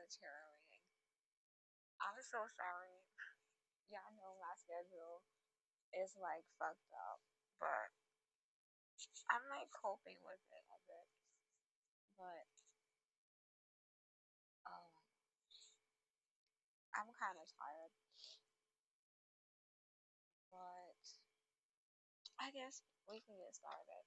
deteriorating. I'm so sorry. Y'all know my schedule is like fucked up, but I'm like coping with it a bit. But um, I'm kind of tired. But I guess we can get started.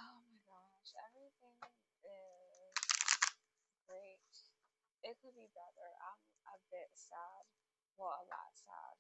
Oh my gosh, everything is great. It could be better. I'm a bit sad. Well, a lot sad.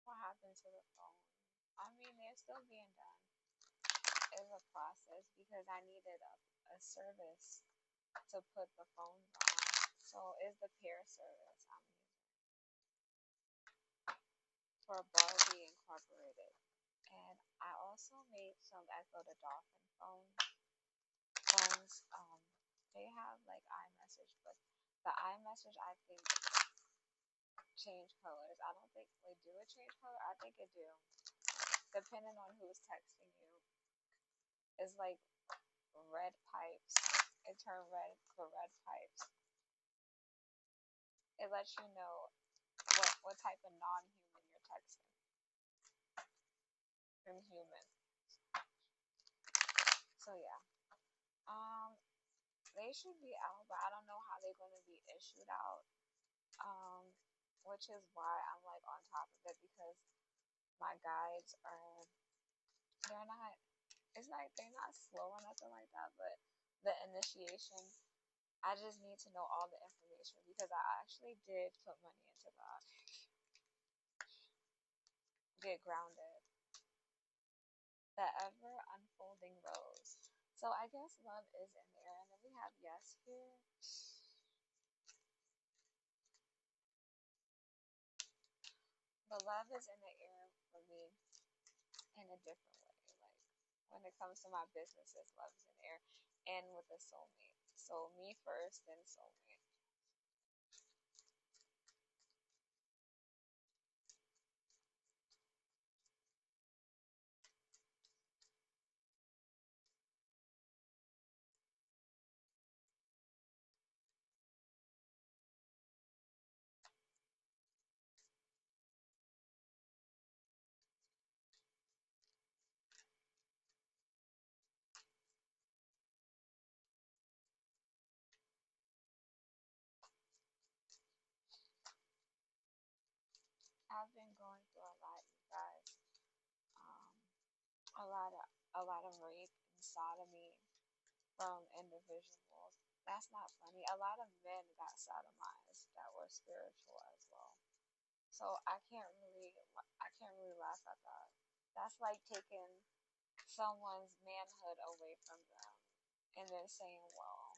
What happened to the phone? I mean, they're still being done. It's a process because I needed a service to put the phones on. So it's the pair service I'm using for Barbie Incorporated. And I also made some Echo the Dolphin phones. They have like iMessage, but the iMessage I think change colors. I don't think they do a change color. I think it do, depending on who's texting you. It's like red pipes. It turned red for red pipes. It lets you know what type of non-human you're texting from human. So yeah, um, they should be out, but I don't know how they're going to be issued out. Um, which is why I'm like on top of it because my guides are they're not. It's like they're not slow or nothing like that, but the initiation. I just need to know all the information because I actually did put money into that. Get grounded. The ever unfolding rose. So I guess love is in there, and then we have yes here. But love is in the air for me in a different way. Like when it comes to my businesses, love is in the air, and with a soulmate. So me first, then soulmate. I've been going through a lot, you guys. Um, a lot of rape and sodomy from individuals. That's not funny. A lot of men got sodomized that were spiritual as well. So I can't really laugh at that. That's like taking someone's manhood away from them and then saying, well,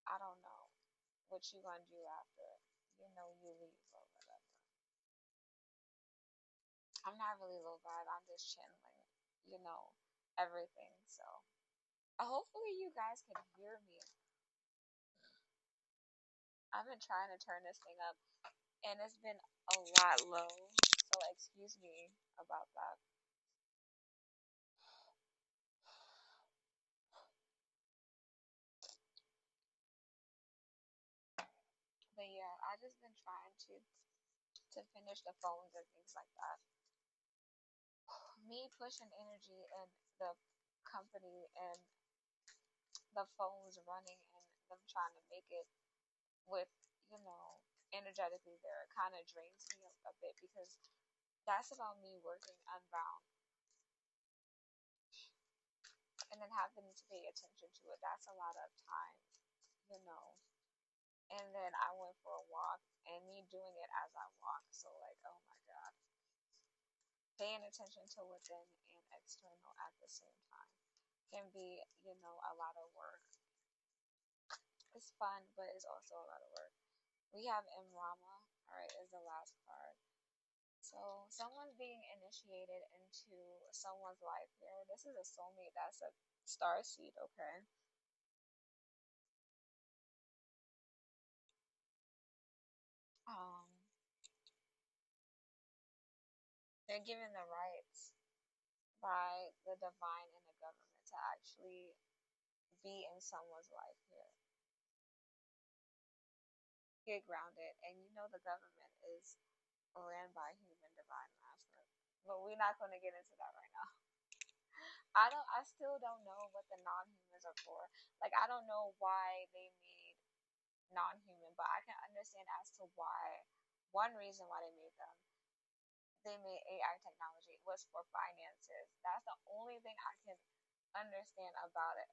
I don't know what you gonna do after, you leave or whatever. I'm not really low vibe. I'm just channeling, you know, everything. So hopefully you guys can hear me. I've been trying to turn this thing up and it's been a lot low. So excuse me about that. But yeah, I just been trying to finish the phones and things like that. Me pushing energy in the company and the phones running and them trying to make it with, you know, energetically there kind of drains me a bit because that's about me working unbound and then having to pay attention to it. That's a lot of time, you know. And then I went for a walk and me doing it as I walk. So like, oh my God. Paying attention to within and external at the same time can be, you know, a lot of work. It's fun, but it's also a lot of work. We have Imrama, all right, is the last card. So someone's being initiated into someone's life here. This is a soulmate. That's a star seed, okay? Um, they're given the rights by the divine and the government to actually be in someone's life here. Get grounded, and you know the government is ran by human divine masculine. But we're not going to get into that right now. I still don't know what the non-humans are for. Like I don't know why they made non-human, but I can understand as to why. One reason why they made AI technology was for finances. That's the only thing I can understand about it.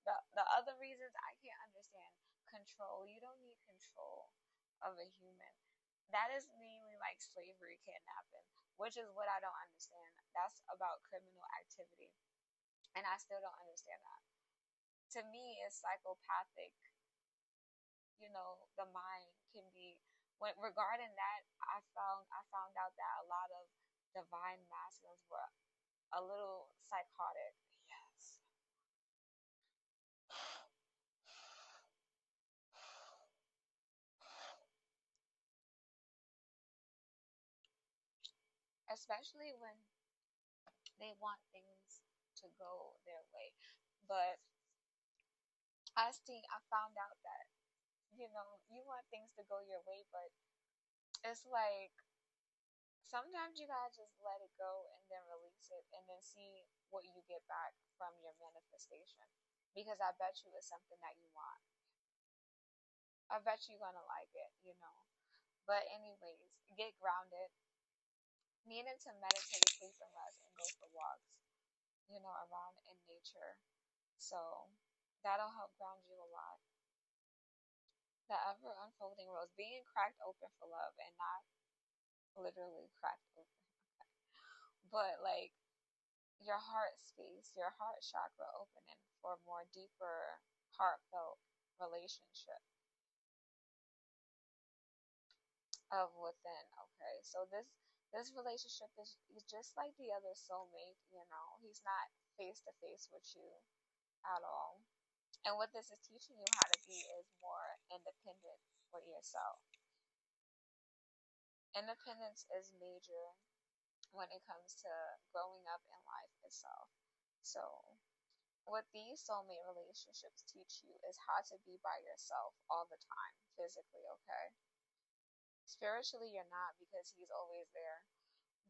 The other reasons I can't understand. Control. You don't need control of a human. That is mainly like slavery, kidnapping, which is what I don't understand. That's about criminal activity, and I still don't understand that. To me, it's psychopathic. You know, the mind can be. When regarding that, I found out that a lot of divine masculines were a little psychotic. Yes. Especially when they want things to go their way. But I found out that, you know, you want things to go your way, but it's like sometimes you gotta just let it go and then release it and then see what you get back from your manifestation. Because I bet you it's something that you want. I bet you're gonna like it, you know. But anyways, get grounded. Needing to meditate, sleep and rest and go for walks, you know, around in nature. So that'll help ground you a lot. The ever unfolding rose, being cracked open for love and not literally cracked open, but like your heart space, your heart chakra opening for more deeper, heartfelt relationship of within. Okay, so this relationship is just like the other soulmate. You know, he's not face to face with you at all. And what this is teaching you how to be is more independent for yourself. Independence is major when it comes to growing up in life itself. So, what these soulmate relationships teach you is how to be by yourself all the time, physically, okay? Spiritually, you're not because he's always there,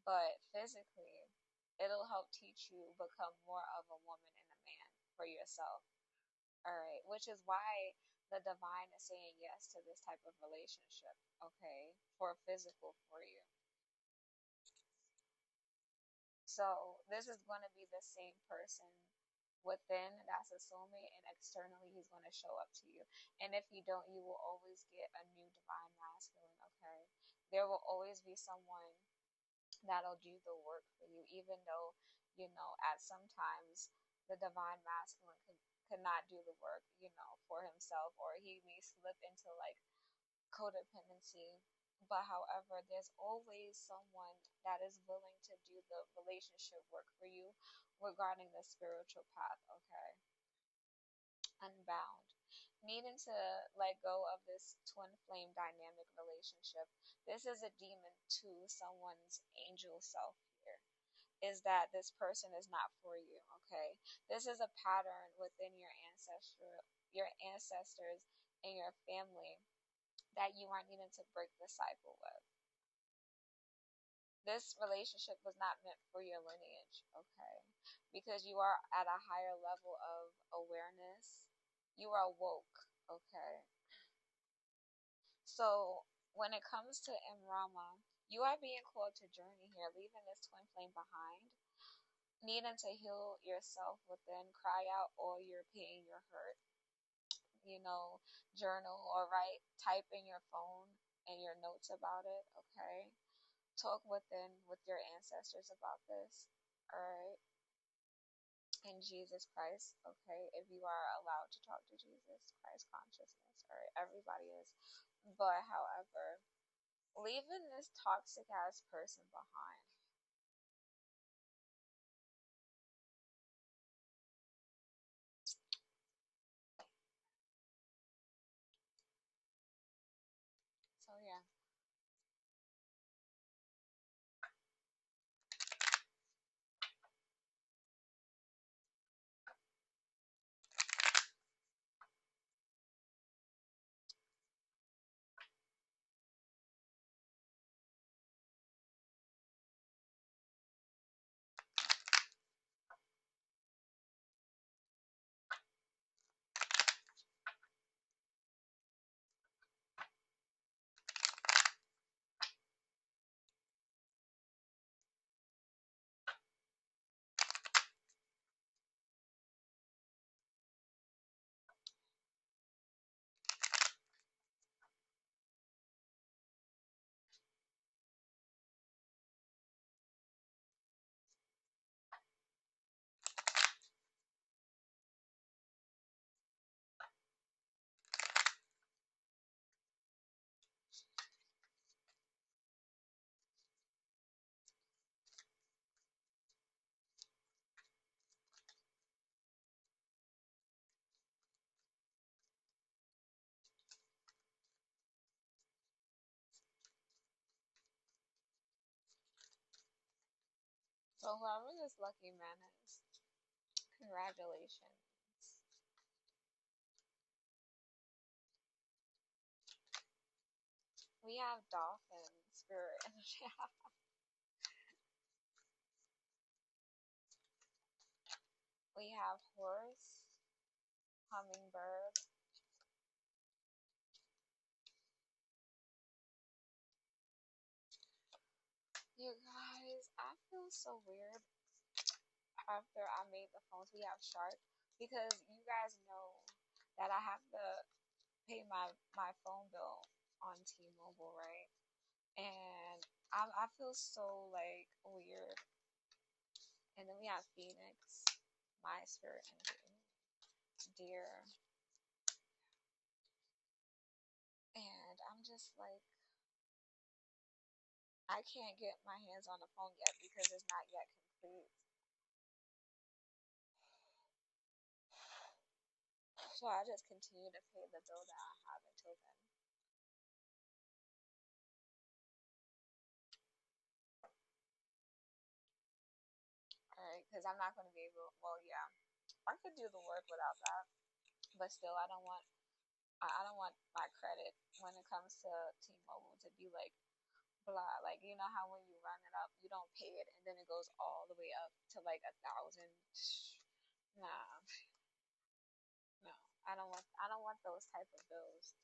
but physically, it'll help teach you become more of a woman and a man for yourself. All right, which is why the divine is saying yes to this type of relationship, okay, for physical for you. So this is going to be the same person within that's a soulmate, and externally he's going to show up to you. And if you don't, you will always get a new divine masculine, okay? There will always be someone that'll do the work for you, even though, you know, at sometimes the divine masculine could not do the work, you know, for himself, or he may slip into like codependency. But however, there's always someone that is willing to do the relationship work for you regarding the spiritual path, okay? Unbound. needing to let go of this twin flame dynamic relationship. This is a demon to someone's angel self here. Is that this person is not for you, okay? This is a pattern within your ancestors and your family that you are needing to break the cycle with. This relationship was not meant for your lineage, okay? Because you are at a higher level of awareness. You are woke, okay? So when it comes to Imrama, you are being called to journey here, leaving this twin flame behind, needing to heal yourself within, cry out all your pain, your hurt, you know, journal or write, type in your phone and your notes about it, okay? Talk within with your ancestors about this, all right? In Jesus Christ, okay? If you are allowed to talk to Jesus Christ consciousness, all right? Everybody is. But however, leaving this toxic ass person behind. So yeah. So whoever this lucky man is, congratulations. We have dolphin spirit in the chat. We have horse, hummingbird. You guys, I feel so weird after I made the phones. We have shark because you guys know that I have to pay my phone bill on T-Mobile, right? And I feel so like weird. And then we have Phoenix, my spirit energy, deer, and I'm just like I can't get my hands on the phone yet because it's not yet complete. So I just continue to pay the bill that I have until then. Alright, because I'm not going to be able. Well, yeah, I could do the work without that, but still, I don't want. I don't want my credit when it comes to T-Mobile to be like blah. Like you know how when you run it up, you don't pay it, and then it goes all the way up to like 1,000. Nah, no, I don't want. I don't want those type of bills.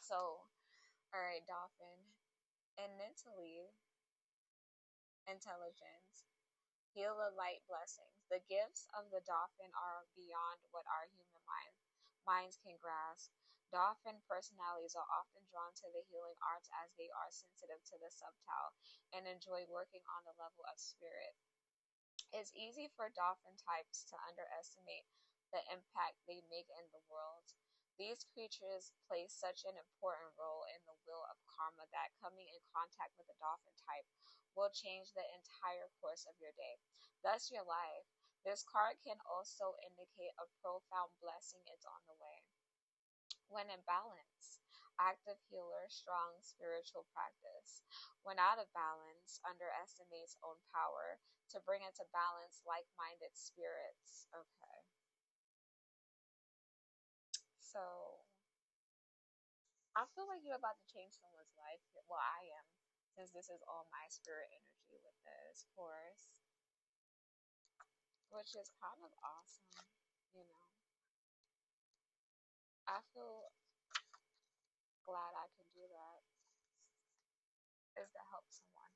So, all right, Dolphin, and mentally intelligence. Heal the light blessings. The gifts of the dolphin are beyond what our human minds can grasp. Dolphin personalities are often drawn to the healing arts as they are sensitive to the subtle and enjoy working on the level of spirit. It's easy for dolphin types to underestimate the impact they make in the world. These creatures play such an important role in the wheel of karma that coming in contact with a dolphin type will change the entire course of your day, thus your life. This card can also indicate a profound blessing is on the way. When in balance, active healer, strong spiritual practice. When out of balance, underestimates own power to bring into balance like minded spirits. Okay, so I feel like you're about to change someone's life. Well, I am, since this is all my spirit energy with this course, which is kind of awesome, you know. I feel glad I can do that, is to help someone.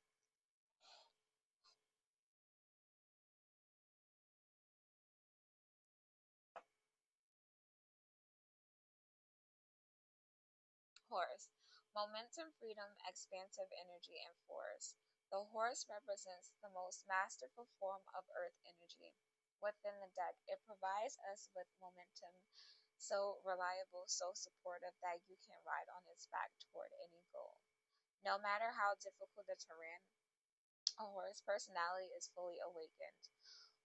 Horse. Momentum, freedom, expansive energy, and force. The horse represents the most masterful form of earth energy. Within the deck, it provides us with momentum, so reliable, so supportive that you can ride on its back toward any goal. No matter how difficult the terrain, a horse personality is fully awakened,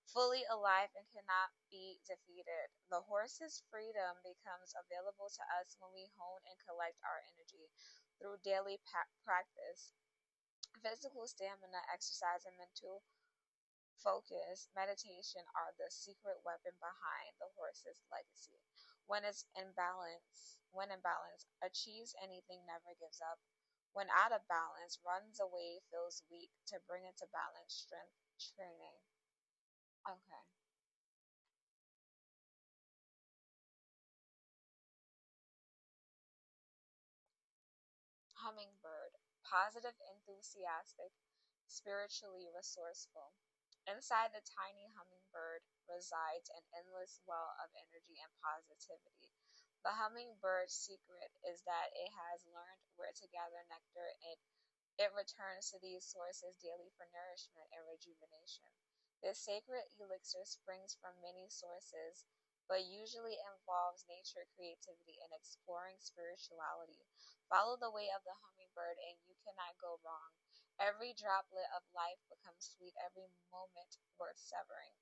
fully alive, and cannot be defeated. The horse's freedom becomes available to us when we hone and collect our energy through daily practice. Physical stamina, exercise, and mental focus, meditation are the secret weapon behind the horse's legacy. When in balance, achieves anything, never gives up. When out of balance, runs away, feels weak to bring into balance, strength training. Okay. Hummingbird, positive, enthusiastic, spiritually resourceful. Inside the tiny hummingbird resides an endless well of energy and positivity. The hummingbird's secret is that it has learned where to gather nectar, and it returns to these sources daily for nourishment and rejuvenation. This sacred elixir springs from many sources, but usually involves nature, creativity, and exploring spirituality. Follow the way of the hummingbird, and you cannot go wrong. Every droplet of life becomes sweet, every moment worth severing.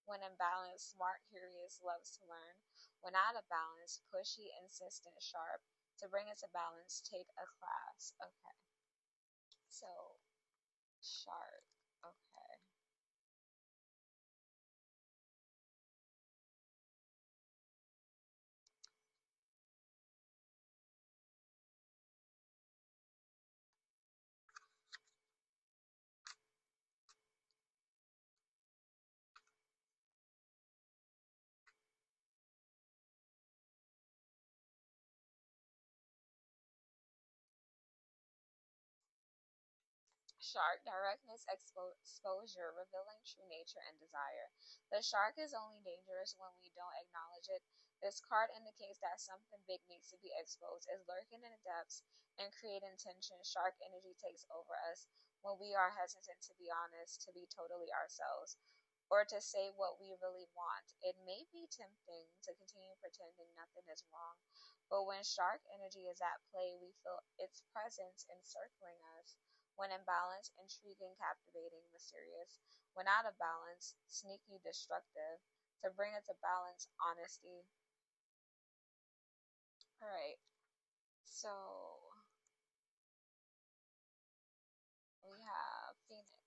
When in balance, smart, curious, loves to learn. When out of balance, pushy, insistent, sharp. To bring it to balance, take a class. Okay. So, shark. Okay. Shark, directness, exposure, revealing true nature and desire. The shark is only dangerous when we don't acknowledge it. This card indicates that something big needs to be exposed, is lurking in the depths, and creating tension. Shark energy takes over us when we are hesitant to be honest, to be totally ourselves, or to say what we really want. It may be tempting to continue pretending nothing is wrong, but when shark energy is at play, we feel its presence encircling us. When in balance, intriguing, captivating, mysterious. When out of balance, sneaky, destructive. To bring it to balance, honesty. Alright, so we have Phoenix.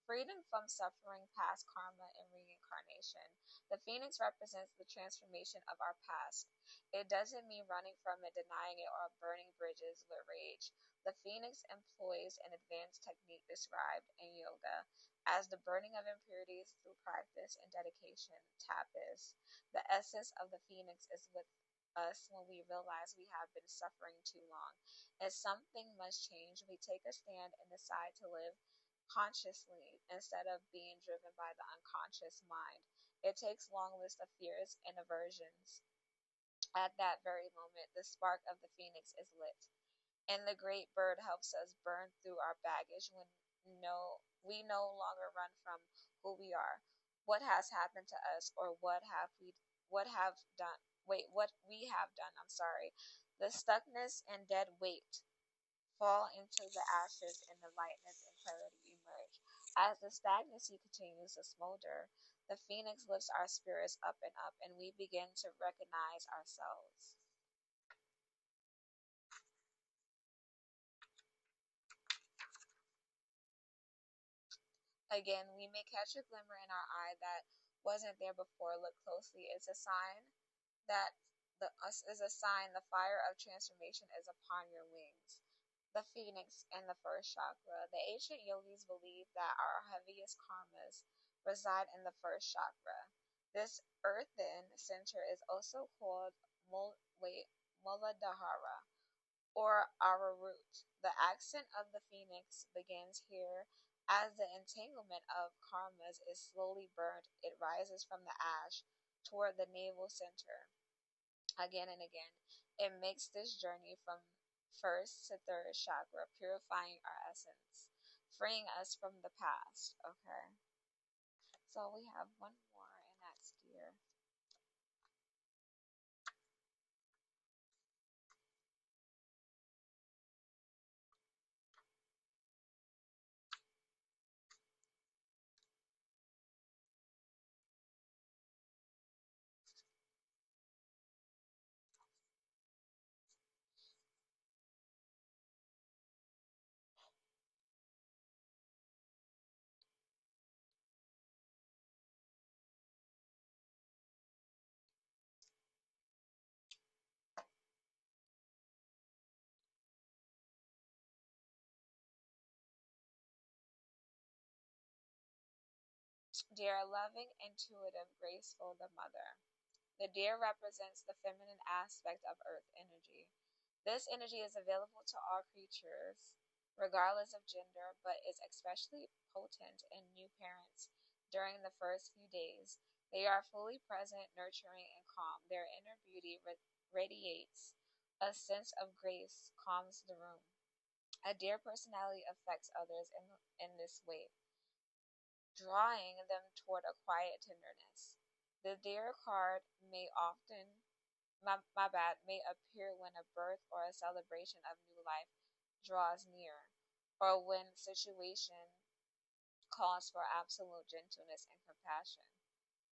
Freedom from suffering, past karma, and reincarnation. The phoenix represents the transformation of our past. It doesn't mean running from it, denying it, or burning bridges with rage. The phoenix employs an advanced technique described in yoga as the burning of impurities through practice and dedication. Tapas. The essence of the phoenix is with us when we realize we have been suffering too long. If something must change, we take a stand and decide to live consciously instead of being driven by the unconscious mind. It takes long list of fears and aversions. At that very moment, the spark of the phoenix is lit, and the great bird helps us burn through our baggage when we no longer run from who we are, what has happened to us, or what have done. What we have done. I'm sorry. The stuckness and dead weight fall into the ashes and the lightness and clarity emerge. As the stagnancy continues to smolder, The phoenix lifts our spirits up and up, and we begin to recognize ourselves. Again, we may catch a glimmer in our eye that wasn't there before. Look closely. It's a sign that the fire of transformation is upon your wings. The phoenix and the first chakra. The ancient yogis believed that our heaviest karmas reside in the first chakra. This earthen center is also called Muladhara, or our root. The ascent of the phoenix begins here. As the entanglement of karmas is slowly burnt, it rises from the ash toward the navel center again and again. It makes this journey from first to third chakra, purifying our essence, freeing us from the past. Okay, so we have one more, and that's deer. Deer, loving, intuitive, graceful, the mother. The deer represents the feminine aspect of earth energy. This energy is available to all creatures, regardless of gender, but is especially potent in new parents during the first few days. They are fully present, nurturing, and calm. Their inner beauty radiates a sense of grace, calms the room. A deer personality affects others in this way, drawing them toward a quiet tenderness. The deer card may often my bad, may appear when a birth or a celebration of new life draws near, or when situation calls for absolute gentleness and compassion.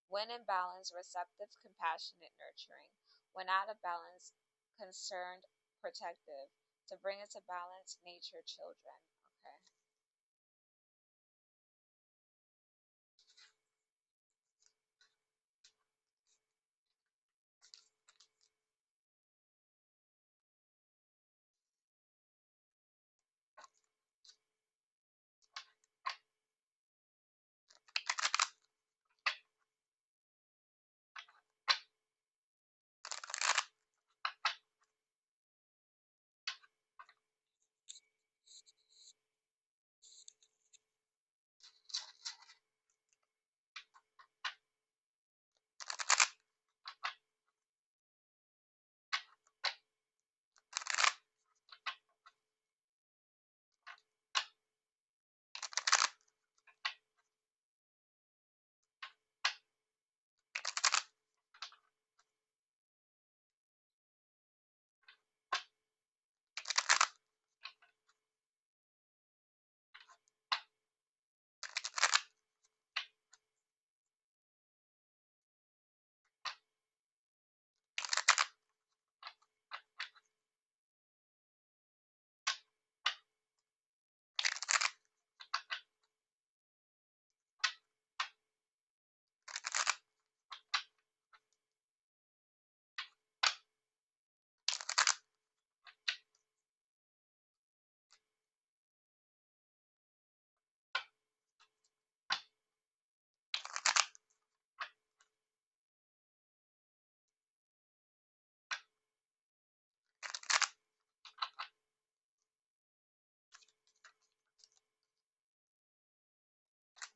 When in balance, receptive, compassionate, nurturing. When out of balance, concerned, protective. To bring it to balance, nature, children. Okay.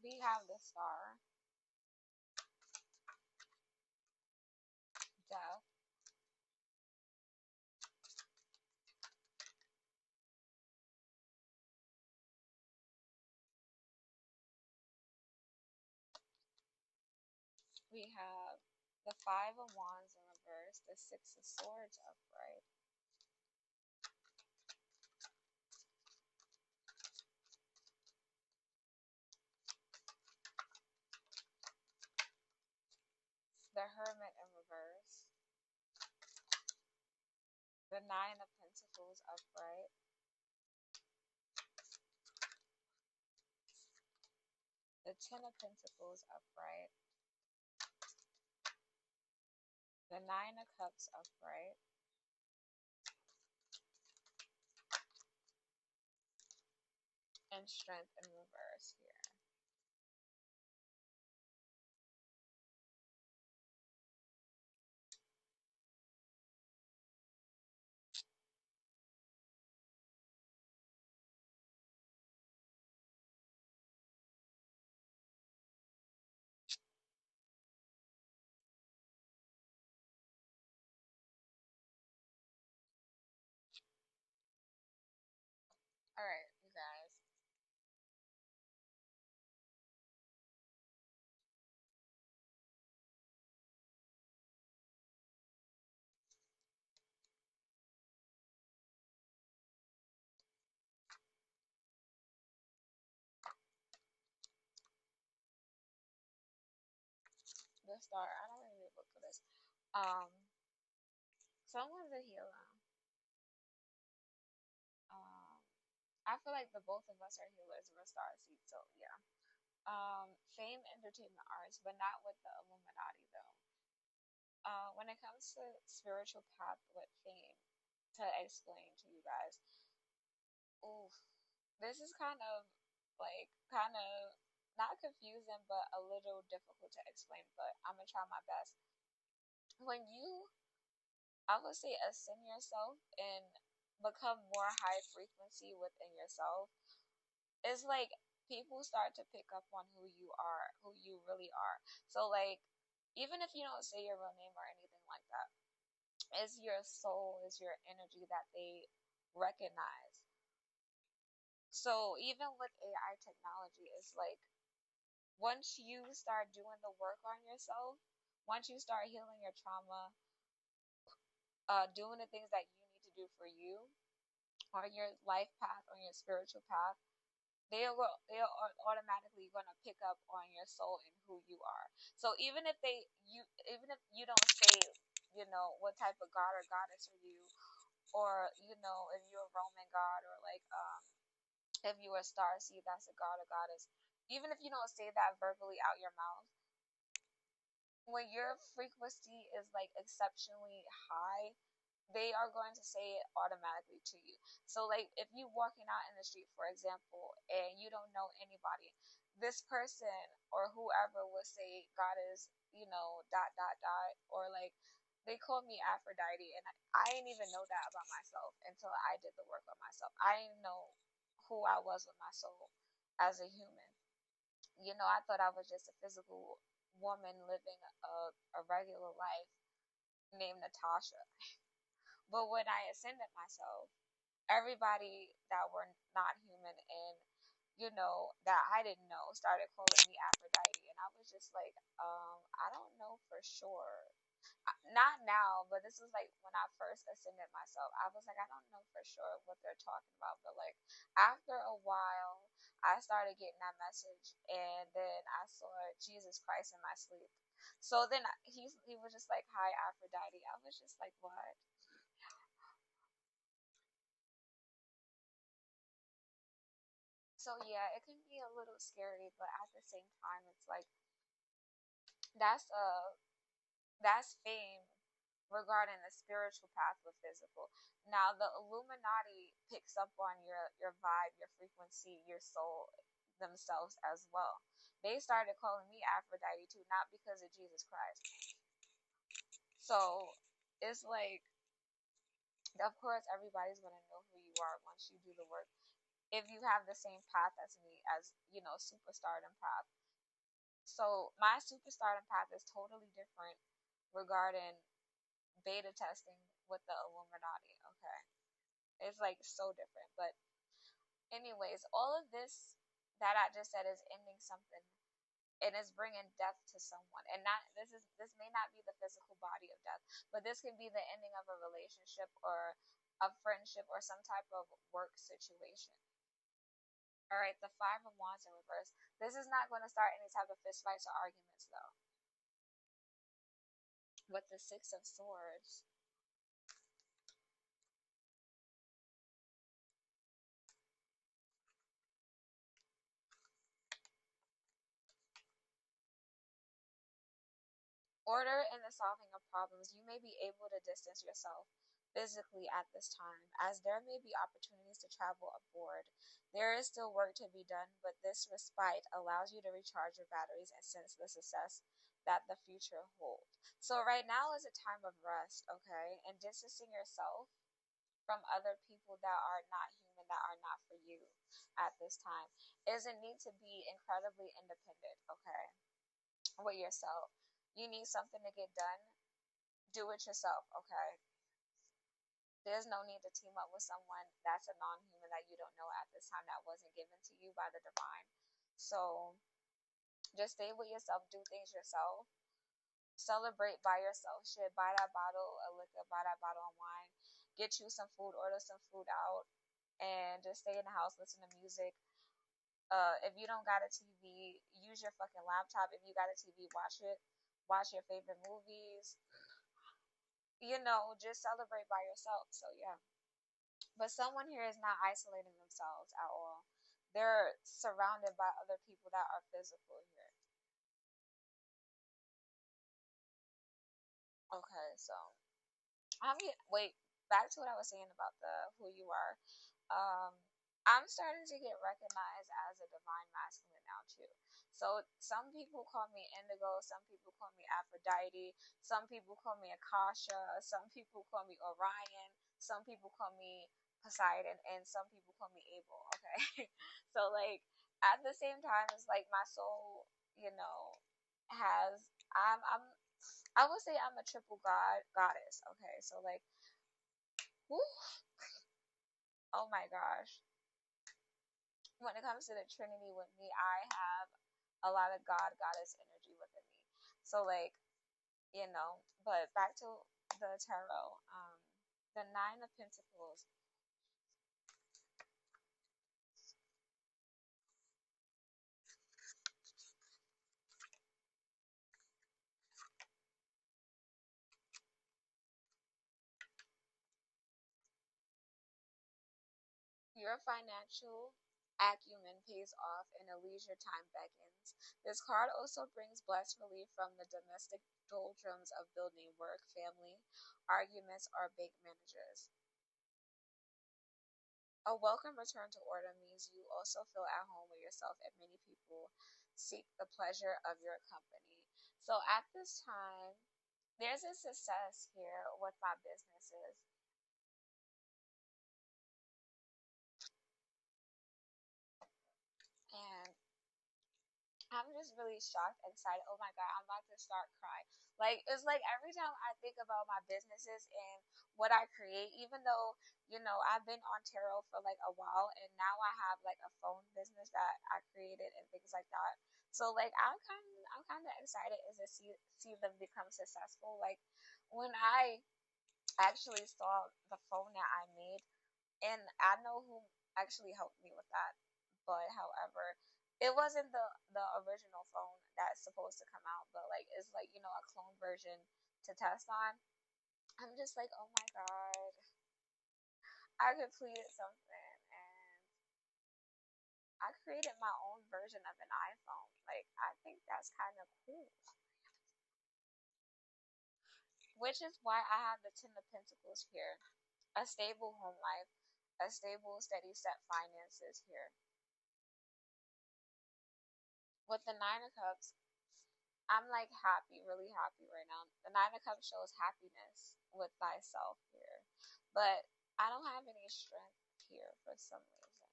We have the star, death. We have the Five of Wands in reverse, the Six of Swords upright. Hermit in reverse, the Nine of Pentacles upright, the Ten of Pentacles upright, the Nine of Cups upright, and Strength in reverse here. Alright, you guys. The Star. I don't really need a book for this. Someone's a healer. Um, I feel like the both of us are healers. We're star seeds, so yeah. Fame, entertainment, arts, but not with the Illuminati though. When it comes to spiritual path with fame, to explain to you guys, oof, this is kind of not confusing, but a little difficult to explain. But I'm gonna try my best. When you, I would say, ascend yourself and become more high frequency within yourself, it's like people start to pick up on who you are, who you really are. So like, even if you don't say your real name or anything like that, it's your soul, it's your energy that they recognize. So even with AI technology, it's like once you start doing the work on yourself, once you start healing your trauma, doing the things that you need to do for you on your life path, on your spiritual path, they are automatically going to pick up on your soul and who you are. So even if you don't say, you know, what type of god or goddess are you, or you know, if you're a Roman god, or like if you're a star seed, that's a god or goddess. Even if you don't say that verbally out your mouth, when your frequency is like exceptionally high, they are going to say it automatically to you. So like if you walking out in the street, for example, and you don't know anybody, this person or whoever will say God is, you know, dot dot dot, or like they call me Aphrodite, and I didn't even know that about myself until I did the work on myself. I didn't know who I was with my soul as a human. You know, I thought I was just a physical woman living a regular life named Natasha. But when I ascended myself, everybody that were not human and, you know, that I didn't know started calling me Aphrodite. And I was just like, I don't know for sure. Not now, but this was like when I first ascended myself. I was like, I don't know for sure what they're talking about. But like after a while, I started getting that message, and then I saw Jesus Christ in my sleep. So then he was just like, "Hi, Aphrodite." I was just like, "What?" So yeah, it can be a little scary, but at the same time, it's like that's fame regarding the spiritual path with physical. Now the Illuminati picks up on your vibe, your frequency, your soul themselves as well. They started calling me Aphrodite too, not because of Jesus Christ. So it's like, of course, everybody's gonna know who you are once you do the work. If you have the same path as me, as you know, superstardom path. So my superstardom path is totally different regarding beta testing with the Illuminati. Okay, it's like so different. But anyways, all of this that I just said is ending something, and is bringing death to someone. And not this may not be the physical body of death, but this could be the ending of a relationship or a friendship or some type of work situation. All right, the Five of Wands in reverse. This is not going to start any type of fist fights or arguments, though. with the Six of Swords. Order in the solving of problems. You may be able to distance yourself physically at this time, as there may be opportunities to travel abroad. There is still work to be done, but this respite allows you to recharge your batteries and sense the success that the future holds. So, right now is a time of rest, okay? And distancing yourself from other people that are not human, that are not for you at this time. It doesn't need to be incredibly independent, okay? With yourself. You need something to get done, do it yourself, okay? There's no need to team up with someone that's a non human that you don't know at this time, that wasn't given to you by the divine. So just stay with yourself, do things yourself, celebrate by yourself. Shit, buy that bottle of liquor, buy that bottle of wine, get you some food, order some food out, and just stay in the house, listen to music. If you don't got a TV, use your fucking laptop. If you got a TV, watch it. Watch your favorite movies. Just celebrate by yourself. So yeah. But someone here is not isolating themselves at all. They're surrounded by other people that are physical here. Okay, so wait, back to what I was saying about the who you are. Um, I'm starting to get recognized as a divine masculine now too. So some people call me Indigo, some people call me Aphrodite, some people call me Akasha, some people call me Orion, some people call me Poseidon, and some people call me Abel. Okay, so like at the same time, it's like my soul, you know, has I would say I'm a triple goddess. Okay, so like, whew, oh my gosh, when it comes to the Trinity with me, I have a lot of God goddess energy within me. So like, but back to the tarot, the Nine of Pentacles. Your financial acumen pays off and a leisure time beckons. This card also brings blessed relief from the domestic doldrums of building work, family, arguments, or bank managers. A welcome return to order means you also feel at home with yourself, and many people seek the pleasure of your company. So at this time, there's a success here with my businesses. And I'm just really shocked and excited. Oh my God, I'm about to start crying. Like, it's like every time I think about my businesses and what I create, even though, I've been on tarot for like a while, and now I have like a phone business that I created and things like that. So like I'm kind of excited as to see them become successful. Like when I actually saw the phone that I made, and I know who actually helped me with that. But however, it wasn't the original phone that's supposed to come out, but like it's like a clone version to test on. I'm just like, oh my god, I completed something, and I created my own version of an iPhone. Like I think that's kind of cool, which is why I have the Ten of Pentacles here, a stable home life, a stable, steady set finances here. With the Nine of Cups, I'm like happy, really happy right now. The Nine of Cups shows happiness with thyself here. But I don't have any strength here for some reason.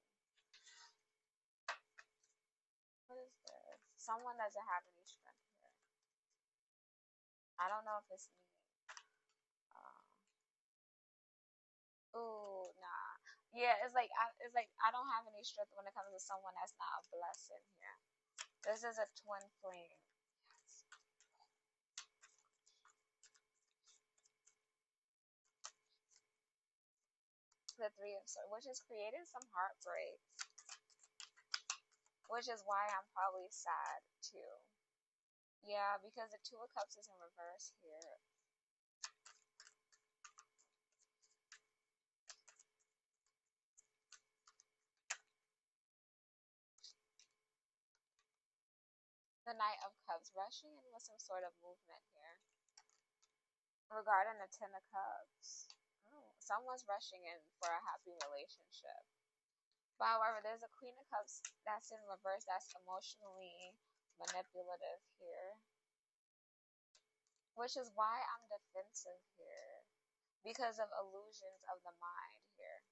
What is this? Someone doesn't have any strength here. I don't know if it's me. Ooh, nah. Yeah, it's like I don't have any strength when it comes to someone that's not a blessing here. This is a twin flame. The Three of Swords, which has created some heartbreak, which is why I'm probably sad too. Yeah, because the Two of Cups is in reverse here. The Knight of Cups, rushing in with some sort of movement here. Regarding the Ten of Cups, someone's rushing in for a happy relationship. But however, there's a Queen of Cups that's in reverse, that's emotionally manipulative here. Which is why I'm defensive here. Because of illusions of the mind here.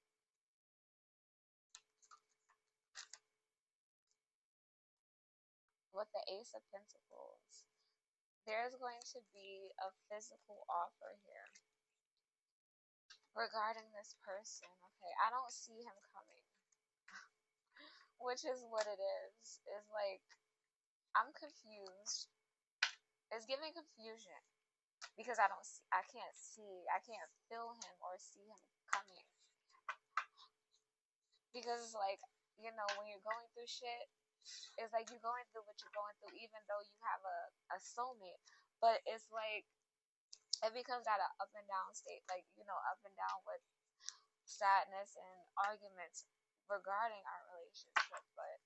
With the Ace of Pentacles, there's going to be a physical offer here. Regarding this person, okay, I don't see him coming. Which is what it is. It's like, I'm confused. It's giving confusion. Because I can't feel him or see him coming. Because it's like, you know, when you're going through shit, it's like you're going through what you're going through, even though you have a soulmate. But it's like, it becomes at an up and down state. Like, you know, up and down with sadness and arguments regarding our relationship. But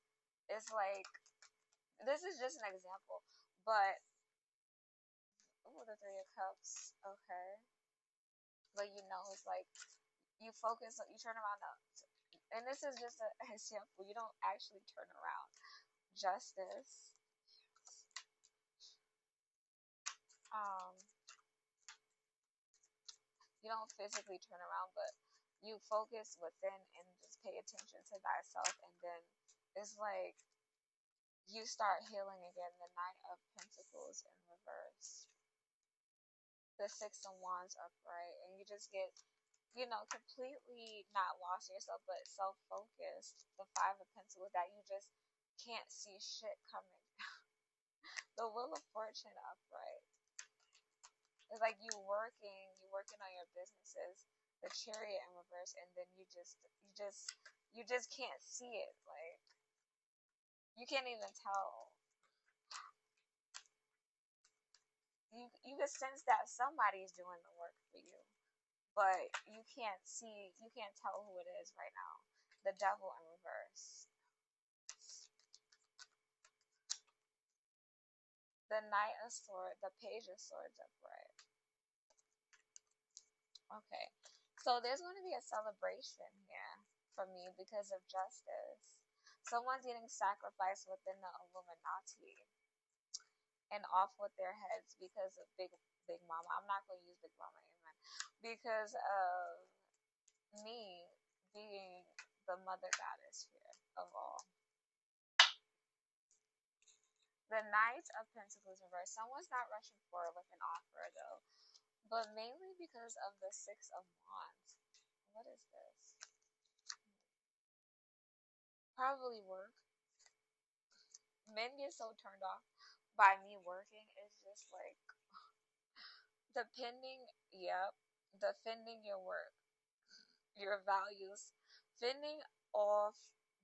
it's like, this is just an example. But, the Three of Cups, okay. But, you know, it's like, you focus, you turn around, and this is just an example. You don't actually turn around. Justice. You don't physically turn around, but you focus within and just pay attention to thyself, and then it's like you start healing again. The Knight of Pentacles in reverse. The Six of Wands upright, and you just get, you know, completely not lost in yourself, but self-focused. The Five of Pentacles, that you just can't see shit coming. The Wheel of Fortune upright. It's like you working on your businesses. The Chariot in reverse, and then you just can't see it. Like, you can't even tell. You can sense that somebody's doing the work for you, but you can't tell who it is right now. The Devil in reverse. The Knight of Swords, the Page of Swords upright. Okay, so there's going to be a celebration here for me because of justice. Someone's getting sacrificed within the Illuminati and off with their heads because of Big Mama. I'm not going to use Big Mama, amen. Because of me being the mother goddess here of all. The Knight of Pentacles reverse. Someone's not rushing forward with an offer though, but mainly because of the Six of Wands. What is this? Probably work. Men get so turned off by me working. It's just like, defending your work, your values, fending off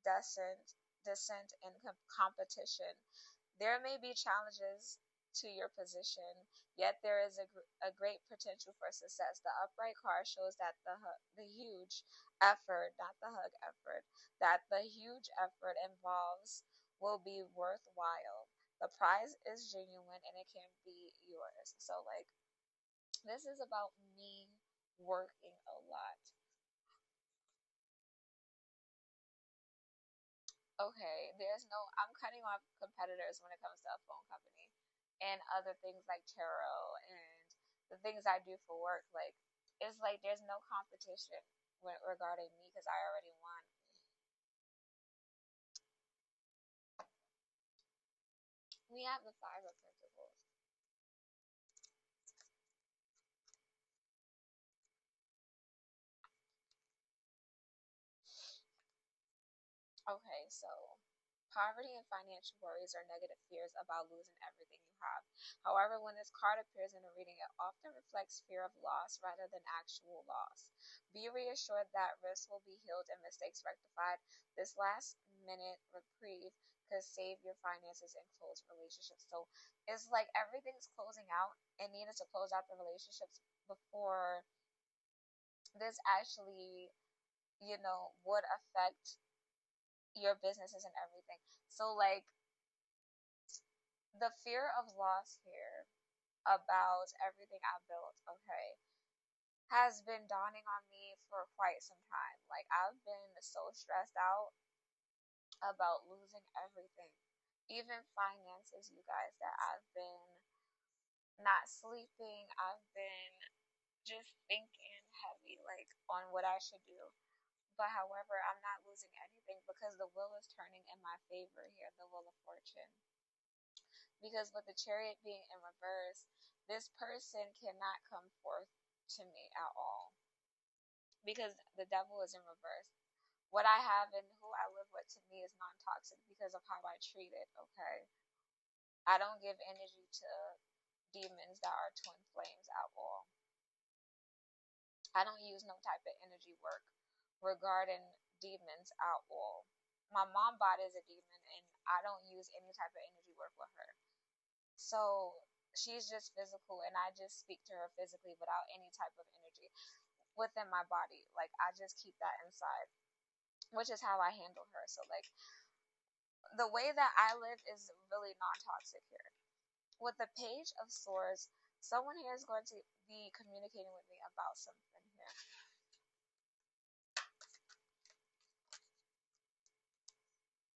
dissent and competition. There may be challenges to your position, yet there is a great potential for success. The upright card shows that the huge effort, not the hug effort, that the huge effort involves will be worthwhile. The prize is genuine and it can be yours. So, like, this is about me working a lot. Okay, I'm cutting off competitors when it comes to a phone company and other things like tarot and the things I do for work. Like, it's like there's no competition regarding me because I already won. We have the Five of Pentacles. Okay, so poverty and financial worries are negative fears about losing everything you have. However, when this card appears in a reading, it often reflects fear of loss rather than actual loss. Be reassured that risks will be healed and mistakes rectified. This last minute reprieve could save your finances and close relationships. So it's like everything's closing out and needed to close out the relationships before this actually, would affect your businesses and everything. So, like, The fear of loss here about everything I built, okay, has been dawning on me for quite some time. Like, I've been so stressed out about losing everything, even finances, you guys, that I've been not sleeping. I've been just thinking heavy, like, on what I should do. But however, I'm not losing anything because the wheel is turning in my favor here, the wheel of fortune. Because with the chariot being in reverse, this person cannot come forth to me at all because the devil is in reverse. What I have and who I live with to me is non toxic because of how I treat it, okay? I don't give energy to demons that are twin flames at all. I don't use no type of energy work regarding demons at all. My mom body is a demon and I don't use any type of energy work with her. So she's just physical and I just speak to her physically without any type of energy within my body. Like, I just keep that inside, which is how I handle her. So, like, the way that I live is really non toxic here. With the Page of Swords, someone here is going to be communicating with me about something here.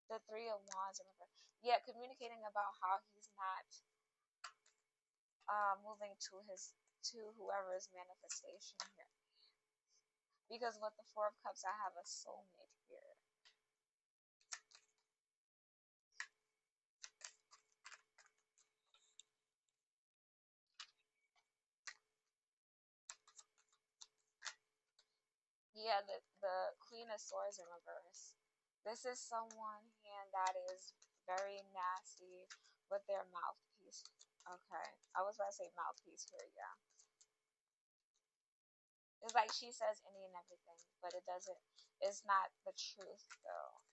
The Three of Wands, remember? Yeah, communicating about how he's not moving to whoever's manifestation here. Because with the Four of Cups, I have a soulmate here. Yeah, the Queen of Swords in reverse. This is someone here that is very nasty with their mouthpiece. Okay, I was about to say mouthpiece here, yeah. It's like she says any and everything, but it doesn't, it's not the truth though.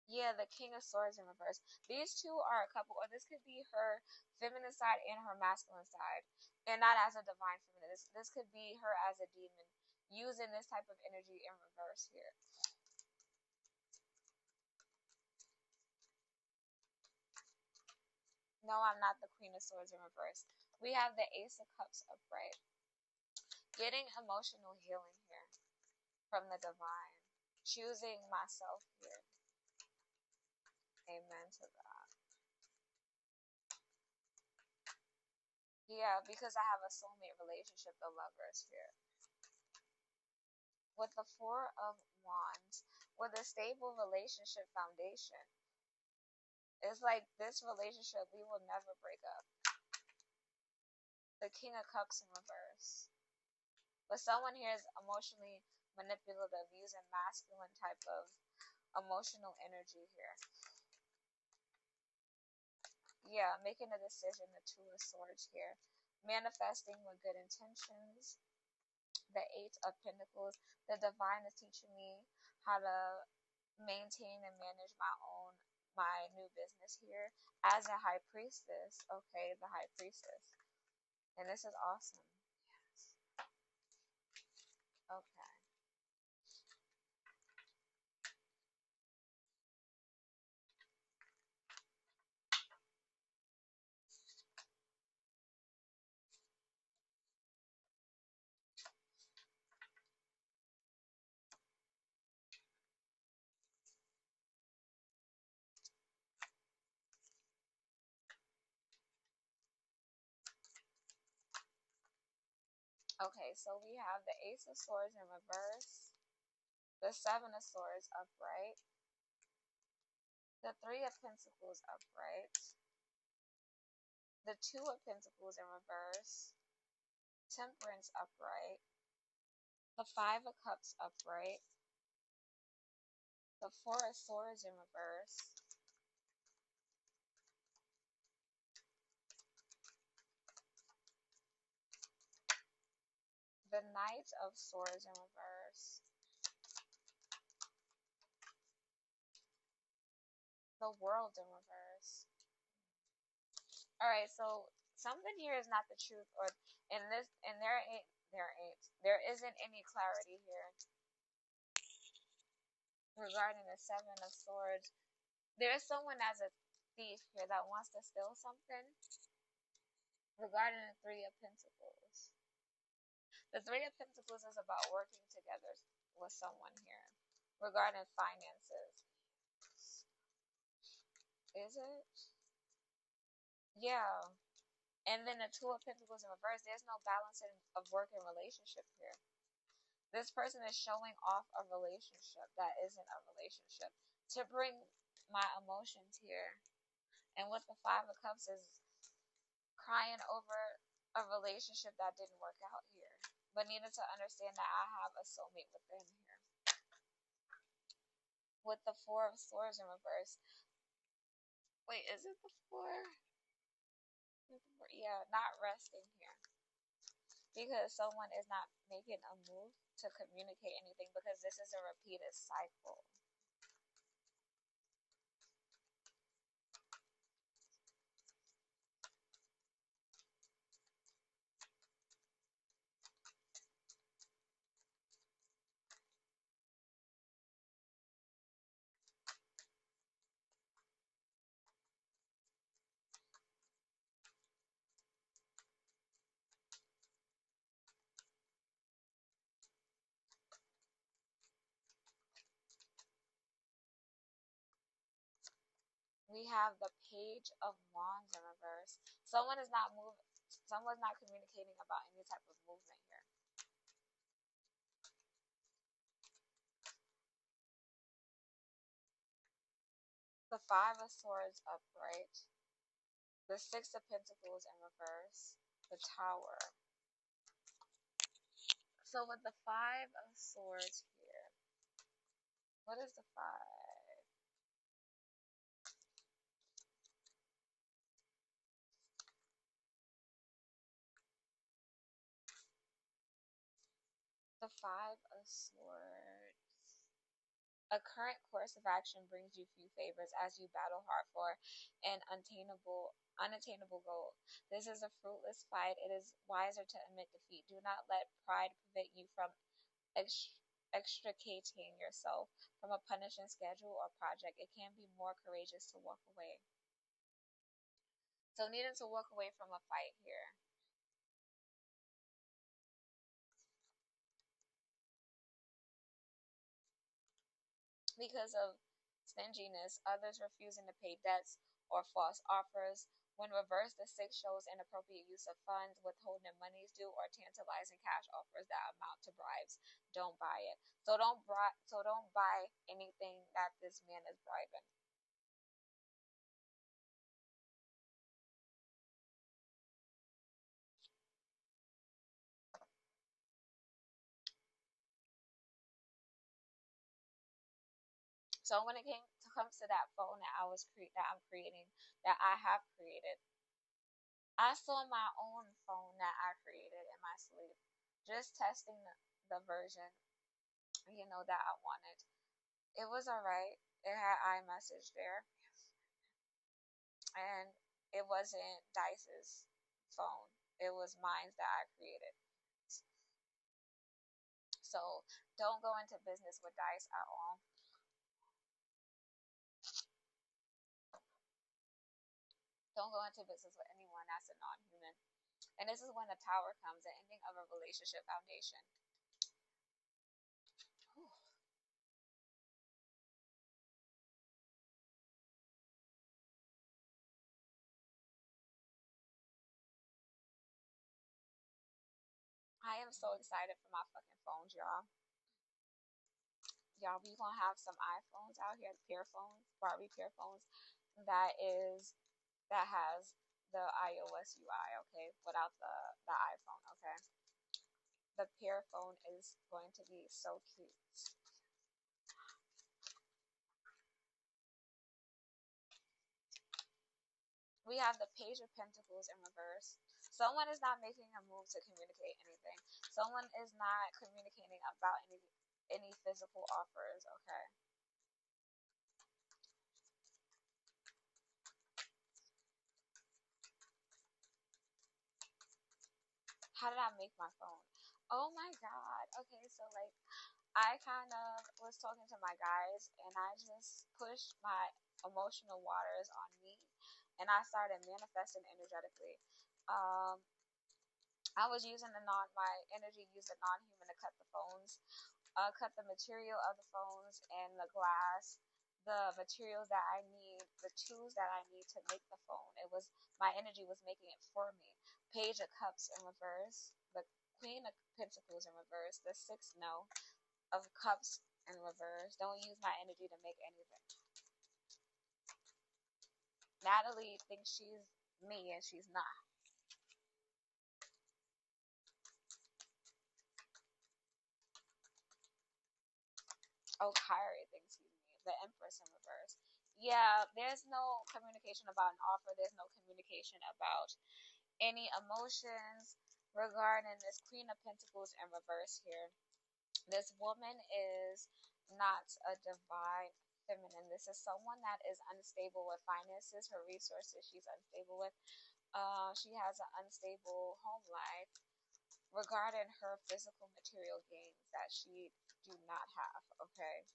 Yeah, the King of Swords in reverse. These two are a couple, or this could be her feminine side and her masculine side, and not as a divine feminine. This could be her as a demon, using this type of energy in reverse here. No, I'm not the Queen of Swords in reverse. We have the Ace of Cups upright. Getting emotional healing here from the divine. Choosing myself here. Amen to that. Yeah, because I have a soulmate relationship, the lovers here. With the Four of Wands, with a stable relationship foundation. It's like this relationship, we will never break up. The King of Cups in reverse. But someone here is emotionally manipulative, using masculine type of emotional energy here. Yeah, making a decision, the Two of Swords here. Manifesting with good intentions. The Eight of Pentacles. The divine is teaching me how to maintain and manage my new business here as a high priestess. Okay, the high priestess. And this is awesome. Yes. Okay. Okay, so we have the Ace of Swords in reverse, the Seven of Swords upright, the Three of Pentacles upright, the Two of Pentacles in reverse, Temperance upright, the Five of Cups upright, the Four of Swords in reverse, the Knight of Swords in reverse, the World in reverse. Alright, so something here is not the truth, or in this, and there isn't any clarity here regarding the Seven of Swords. There's someone as a thief here that wants to steal something regarding the Three of Pentacles. The Three of Pentacles is about working together with someone here regarding finances. Is it? Yeah. And then the Two of Pentacles in reverse. There's no balancing of work and relationship here. This person is showing off a relationship that isn't a relationship to bring my emotions here. And what the Five of Cups is crying over a relationship that didn't work out here, but needed to understand that I have a soulmate within here. With the Four of Swords in reverse. Wait, is it the Four? Yeah, not resting here. Because someone is not making a move to communicate anything because this is a repeated cycle. We have the Page of Wands in reverse. Someone is not moving. Someone's not communicating about any type of movement here. The Five of Swords upright. The Six of Pentacles in reverse. The Tower. So with the Five of Swords here, what is the Five? The Five of Swords. A current course of action brings you few favors as you battle hard for an unattainable goal. This is a fruitless fight. It is wiser to admit defeat. Do not let pride prevent you from extricating yourself from a punishing schedule or project. It can be more courageous to walk away. So needing to walk away from a fight here. Because of stinginess, others refusing to pay debts or false offers. When reversed, the Six shows inappropriate use of funds, withholding money's due, or tantalizing cash offers that amount to bribes. Don't buy it. So don't buy anything that this man is bribing. So when it comes to that phone that I'm creating, that I have created, I saw my own phone that I created in my sleep, just testing the version, that I wanted. It was alright. It had iMessage there, and it wasn't Dice's phone. It was mine that I created. So don't go into business with Dice at all. Don't go into business with anyone that's a non-human. And this is when the Tower comes, the ending of a relationship foundation. Whew. I am so excited for my fucking phones, y'all. Y'all, we gonna have some iPhones out here, Pear phones, Barbie Pear phones, that has the iOS UI, okay, without the iPhone, okay. The Pear phone is going to be so cute. We have the Page of Pentacles in reverse. Someone is not making a move to communicate anything. Someone is not communicating about any physical offers, okay. How did I make my phone? Oh my god. Okay, so like I kind of was talking to my guys and I just pushed my emotional waters on me, and I started manifesting energetically. Um, I was using my energy used a non-human to cut the phones, cut the material of the phones and the glass, the materials that I need, the tools that I need to make the phone. It was my energy was making it for me. Page of Cups in reverse, the Queen of Pentacles in reverse, the Six No of Cups in reverse. Don't use my energy to make anything. Natalie thinks she's me and she's not. Oh, Kyrie thinks he's me. The Empress in reverse. Yeah, there's no communication about an offer. There's no communication about any emotions regarding this Queen of Pentacles in reverse here. This woman is not a divine feminine. This is someone that is unstable with finances, her resources she's unstable with. She has an unstable home life regarding her physical material gains that she do not have. Okay.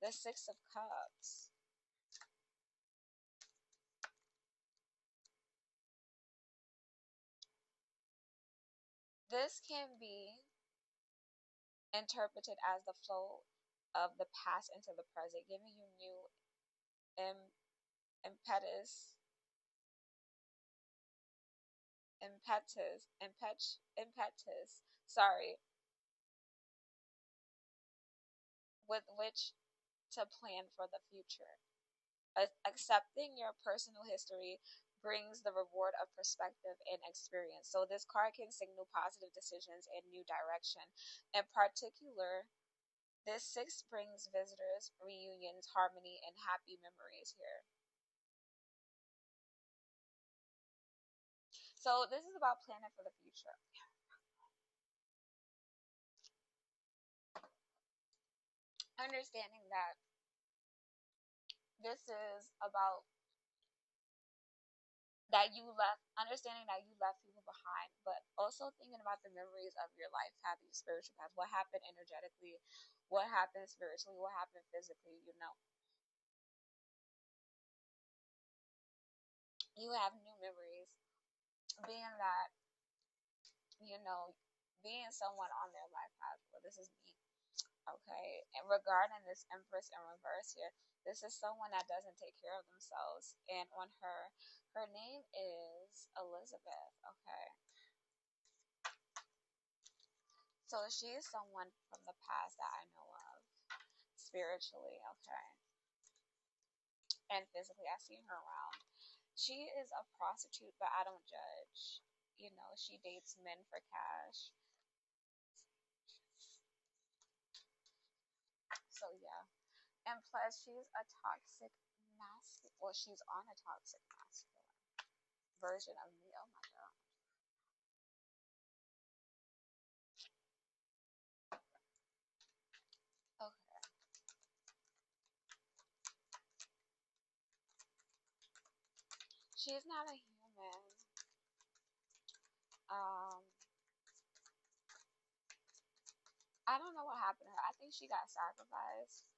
The Six of Cups. This can be interpreted as the flow of the past into the present, giving you new im- impetus, sorry, with which to plan for the future. Accepting your personal history brings the reward of perspective and experience. So this card can signal positive decisions and new direction. In particular, this six brings visitors, reunions, harmony, and happy memories here. So this is about planning for the future. Understanding that this is about that you left, understanding that you left people behind, but also thinking about the memories of your life path, your spiritual path, what happened energetically, what happened spiritually, what happened physically, you know. You have new memories, being that, you know, being someone on their life path. Well, this is me, okay? And regarding this Empress in reverse here, this is someone that doesn't take care of themselves. And on her name is Elizabeth, okay? So she is someone from the past that I know of, spiritually, okay? And physically, I see her around. She is a prostitute, but I don't judge. You know, she dates men for cash. So yeah. And plus, she's a toxic masculine. Well, she's on a toxic masculine version of me. Oh my god. Okay. She's not a human. Um, I don't know what happened to her. I think she got sacrificed.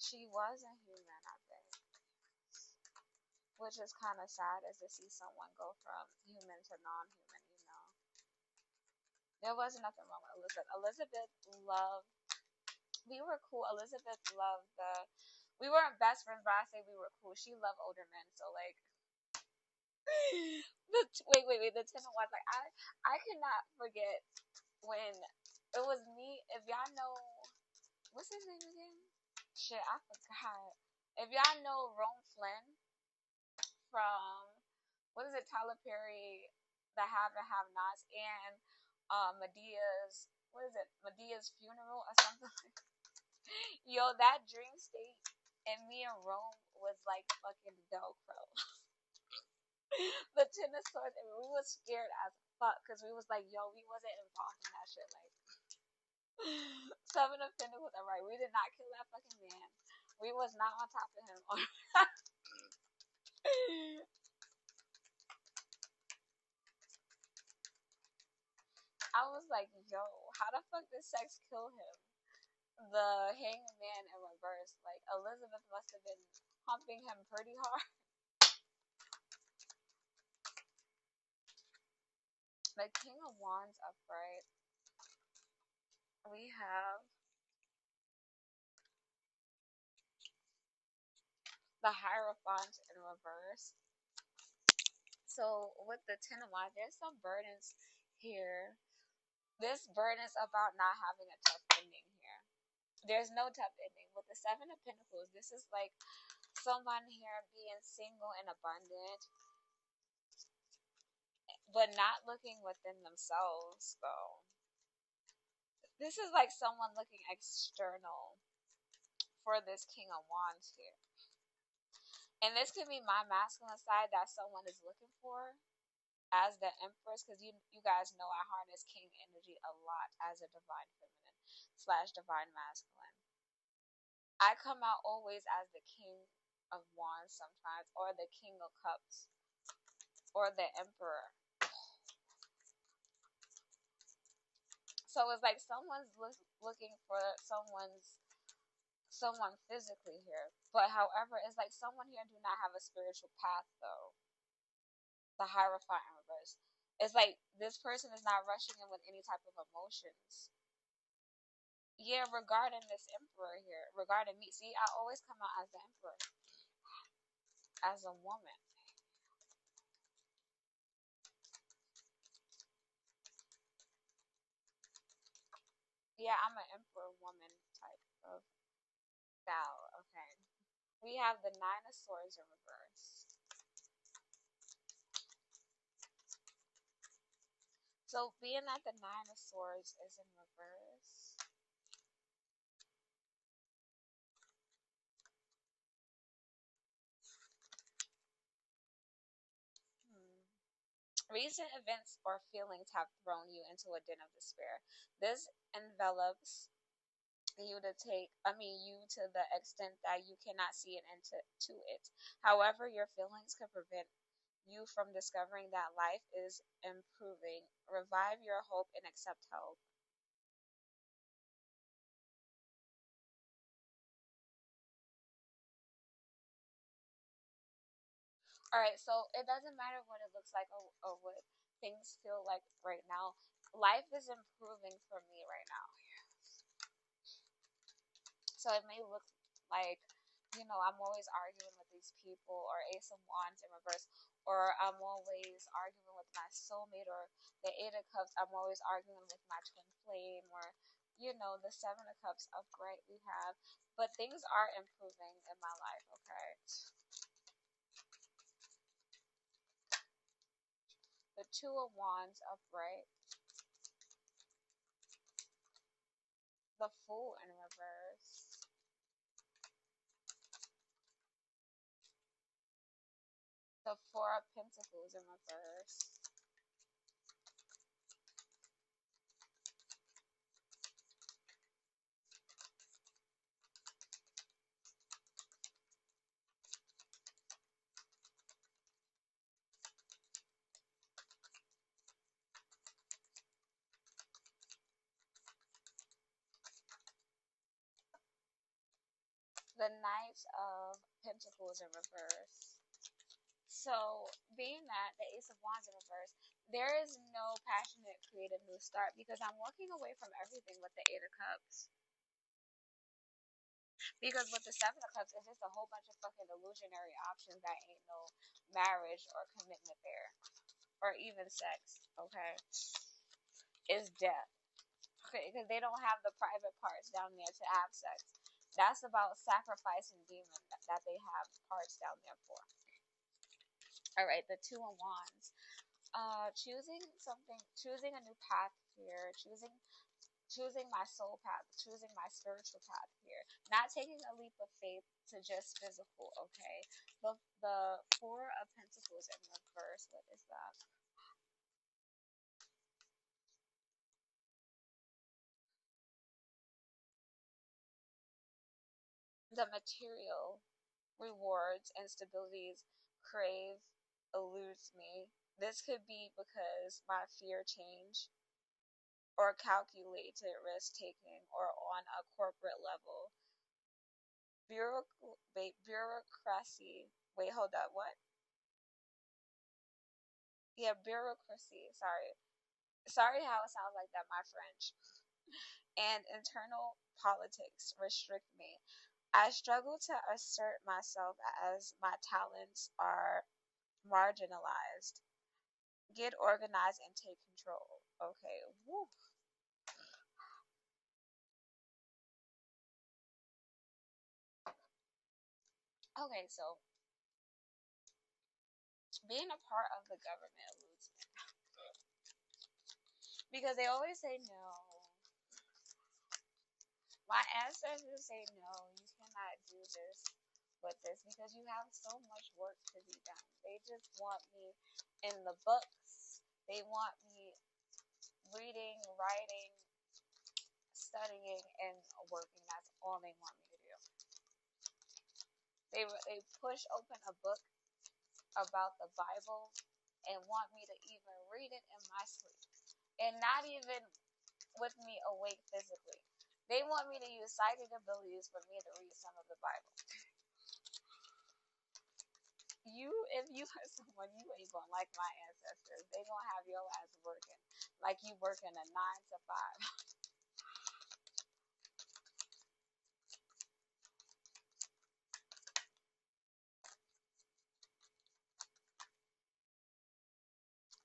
She was a human, I think, which is kind of sad as to see someone go from human to non-human. You know, there wasn't nothing wrong with Elizabeth. Elizabeth loved. We were cool. Elizabeth loved the. We weren't best friends, but I say we were cool. She loved older men, so like wait. The Ten of Wands. Like I cannot forget when it was me. If y'all know, what's his name again? Shit, I forgot. If y'all know Rome Flynn from what is it? Tyler Perry, The Have and Have Nots, and Medea's what is it? Medea's funeral or something. Yo, that dream state and me and Rome was like fucking Velcro. The Ten of Swords, and we was scared as fuck because we was like, yo, we wasn't involved in that shit. Like, Seven of Pentacles, alright, we did not kill that fucking man. We was not on top of him. I was like, yo, how the fuck did sex kill him? the hangman in reverse. Like Elizabeth must have been humping him pretty hard. The King of Wands upright. We have the Hierophant in reverse. So with the Ten of Wands, there's some burdens here. This burden is about not having a tough ending here. There's no tough ending. With the Seven of Pentacles, this is like someone here being single and abundant, but not looking within themselves, though. This is like someone looking external for this King of Wands here. And this could be my masculine side that someone is looking for as the Empress, because you guys know I harness King energy a lot as a divine feminine / divine masculine. I come out always as the King of Wands sometimes, or the King of Cups, or the Emperor. So it's like someone's looking for someone physically here, but however, it's like someone here do not have a spiritual path though. The Hierophant in reverse. It's like this person is not rushing in with any type of emotions. Yeah, regarding this Emperor here, regarding me, see, I always come out as the Emperor, as a woman. Yeah, I'm an Emperor woman type of gal. Okay. We have the Nine of Swords in reverse. So being that the Nine of Swords is in reverse, recent events or feelings have thrown you into a den of despair. This envelops you you to the extent that you cannot see an end to it. However, your feelings can prevent you from discovering that life is improving. Revive your hope and accept help. All right, so it doesn't matter what it looks like, or what things feel like right now. Life is improving for me right now. So it may look like, I'm always arguing with these people, or Ace of Wands in reverse, or I'm always arguing with my soulmate, or the Eight of Cups, I'm always arguing with my twin flame, or, the Seven of Cups upright we have. But things are improving in my life, okay? The Two of Wands upright, the Fool in reverse, the Four of Pentacles in reverse, the Knight of Pentacles in reverse. So, being that the Ace of Wands in reverse, there is no passionate creative new start because I'm walking away from everything with the Eight of Cups. Because with the Seven of Cups, it's just a whole bunch of fucking illusionary options that ain't no marriage or commitment there, or even sex, okay? It's death. Okay, because they don't have the private parts down there to have sex. That's about sacrificing demon that they have parts down there for. All right, the Two of Wands. Choosing a new path here, choosing my soul path, choosing my spiritual path here, not taking a leap of faith to just physical. Okay, the Four of Pentacles in reverse. What is that? The material rewards and stabilities crave eludes me. This could be because my fear change. or calculated risk taking or on a corporate level. Bureaucracy. Wait, hold up. What? Yeah, bureaucracy. Sorry. Sorry how it sounds like that, my French. And internal politics restrict me. I struggle to assert myself as my talents are marginalized. Get organized and take control. Okay. Woo. Okay, so being a part of the government eludes me because they always say no. My ancestors say no, you cannot do this with this because you have so much work to be done. They just want me in the books. They want me reading, writing, studying, and working. That's all they want me to do. They push open a book about the Bible and want me to even read it in my sleep, and not even with me awake physically. They want me to use psychic abilities for me to read some of the Bible. If you are someone, you ain't gonna like my ancestors. They gonna have your ass working like you working a 9 to 5.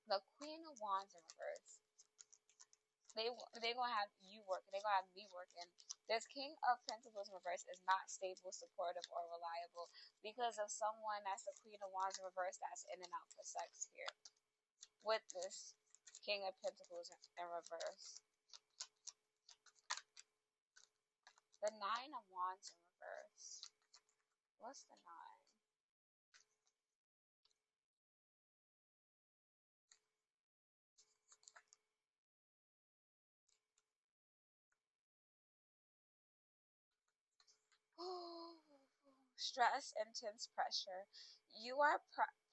The Queen of Wands in reverse. They gonna have you working. They gonna have me working. This King of Pentacles in reverse is not stable, supportive, or reliable because of someone that's the Queen of Wands in reverse that's in and out for sex here. With this King of Pentacles in reverse. The Nine of Wands in reverse. What's the nine? Stress, intense pressure. You are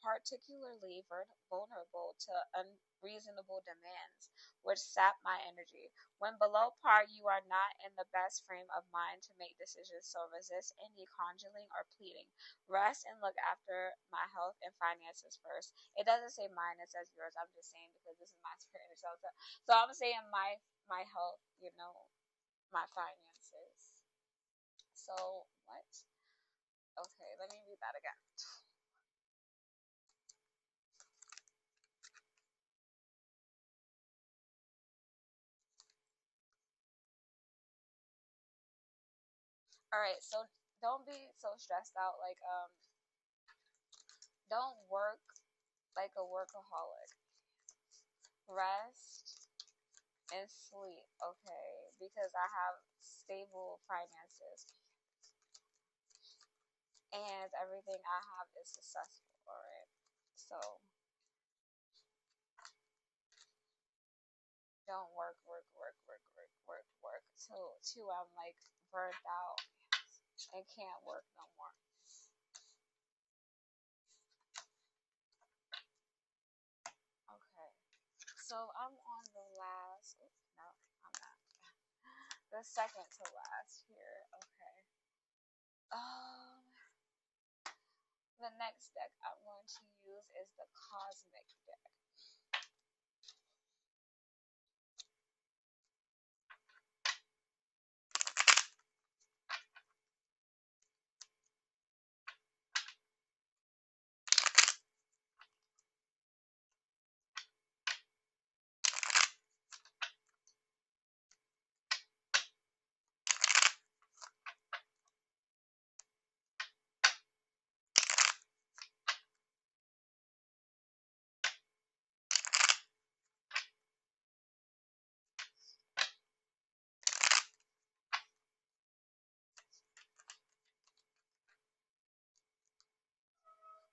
particularly vulnerable to unreasonable demands, which sap my energy. When below par, you are not in the best frame of mind to make decisions, so resist any conjuring or pleading. Rest and look after my health and finances first. It doesn't say mine, it says yours. I'm just saying because this is my spirit. So I'm saying my health, my finances. So what? Okay, let me read that again. All right, so don't be so stressed out. Like, don't work like a workaholic. Rest and sleep, okay? Because I have stable finances and everything I have is successful. All right, so don't work till I'm like burnt out and can't work no more. Okay, so I'm on the last. No, I'm not. The second to last here. Okay. Um, the next deck I'm going to use is the Cosmic deck.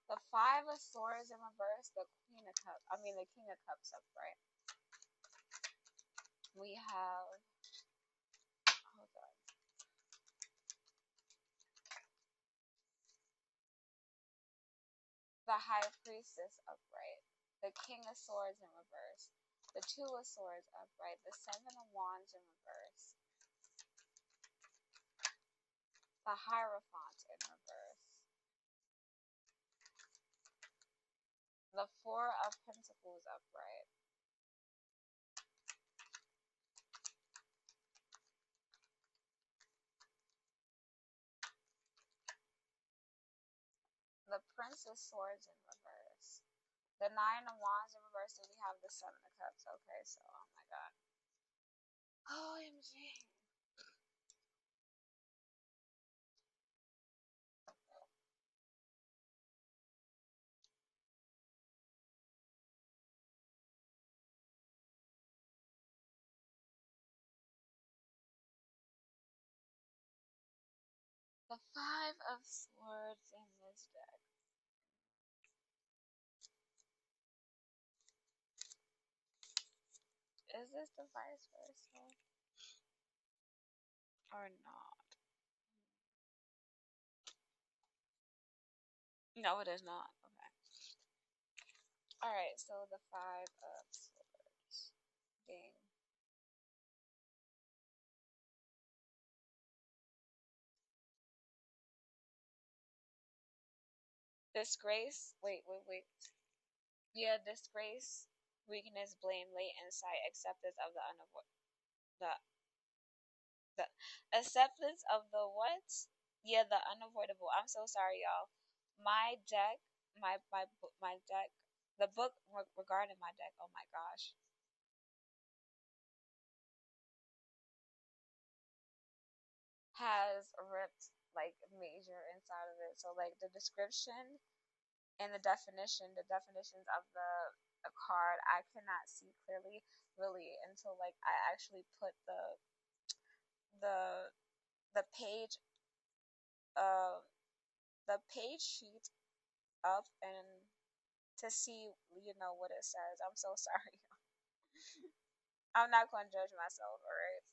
The Five of Swords in reverse, the King of Cups upright. We have, hold on, the High Priestess upright, the King of Swords in reverse, the Two of Swords upright. The Seven of Wands in reverse. The Hierophant in reverse. The Four of Pentacles upright. The Prince of Swords in reverse. The Nine of Wands in reverse, and we have the Seven of Cups. Okay, so, oh my god. OMG. The Five of Swords in this deck. Is this the vice versa? Or not? No, it is not. Okay. Alright, so the Five of Swords. Ding. Disgrace. Wait. Yeah, disgrace, weakness, blame, late insight, acceptance of the the the acceptance of the what? Yeah, the unavoidable. I'm so sorry, y'all. My deck, my deck, the book regarding my deck. Oh my gosh. Has ripped like major inside of it. So like the description and the definitions of the card, I cannot see clearly really until like I actually put the the page uh the page sheet up and to see what it says. I'm so sorry. I'm not gonna judge myself, alright?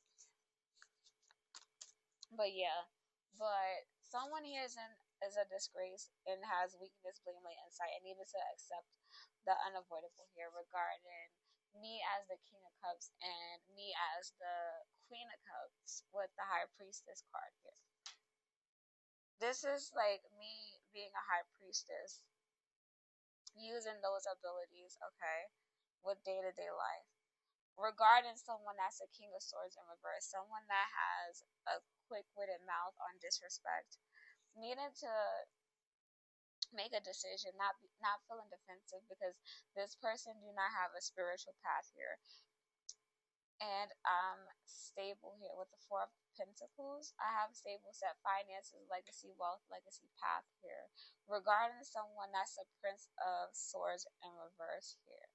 But yeah, but someone here is a disgrace and has weakness, blame, late insight, and needed to accept the unavoidable here regarding me as the King of Cups and me as the Queen of Cups with the High Priestess card here. This is like me being a High Priestess, using those abilities, okay, with day-to-day life. Regarding someone that's a King of Swords in reverse, someone that has a quick-witted mouth on disrespect, needing to make a decision, not feeling defensive because this person do not have a spiritual path here. And I'm stable here with the Four of Pentacles. I have stable set finances, legacy, wealth, legacy path here. Regarding someone that's a Prince of Swords in reverse here.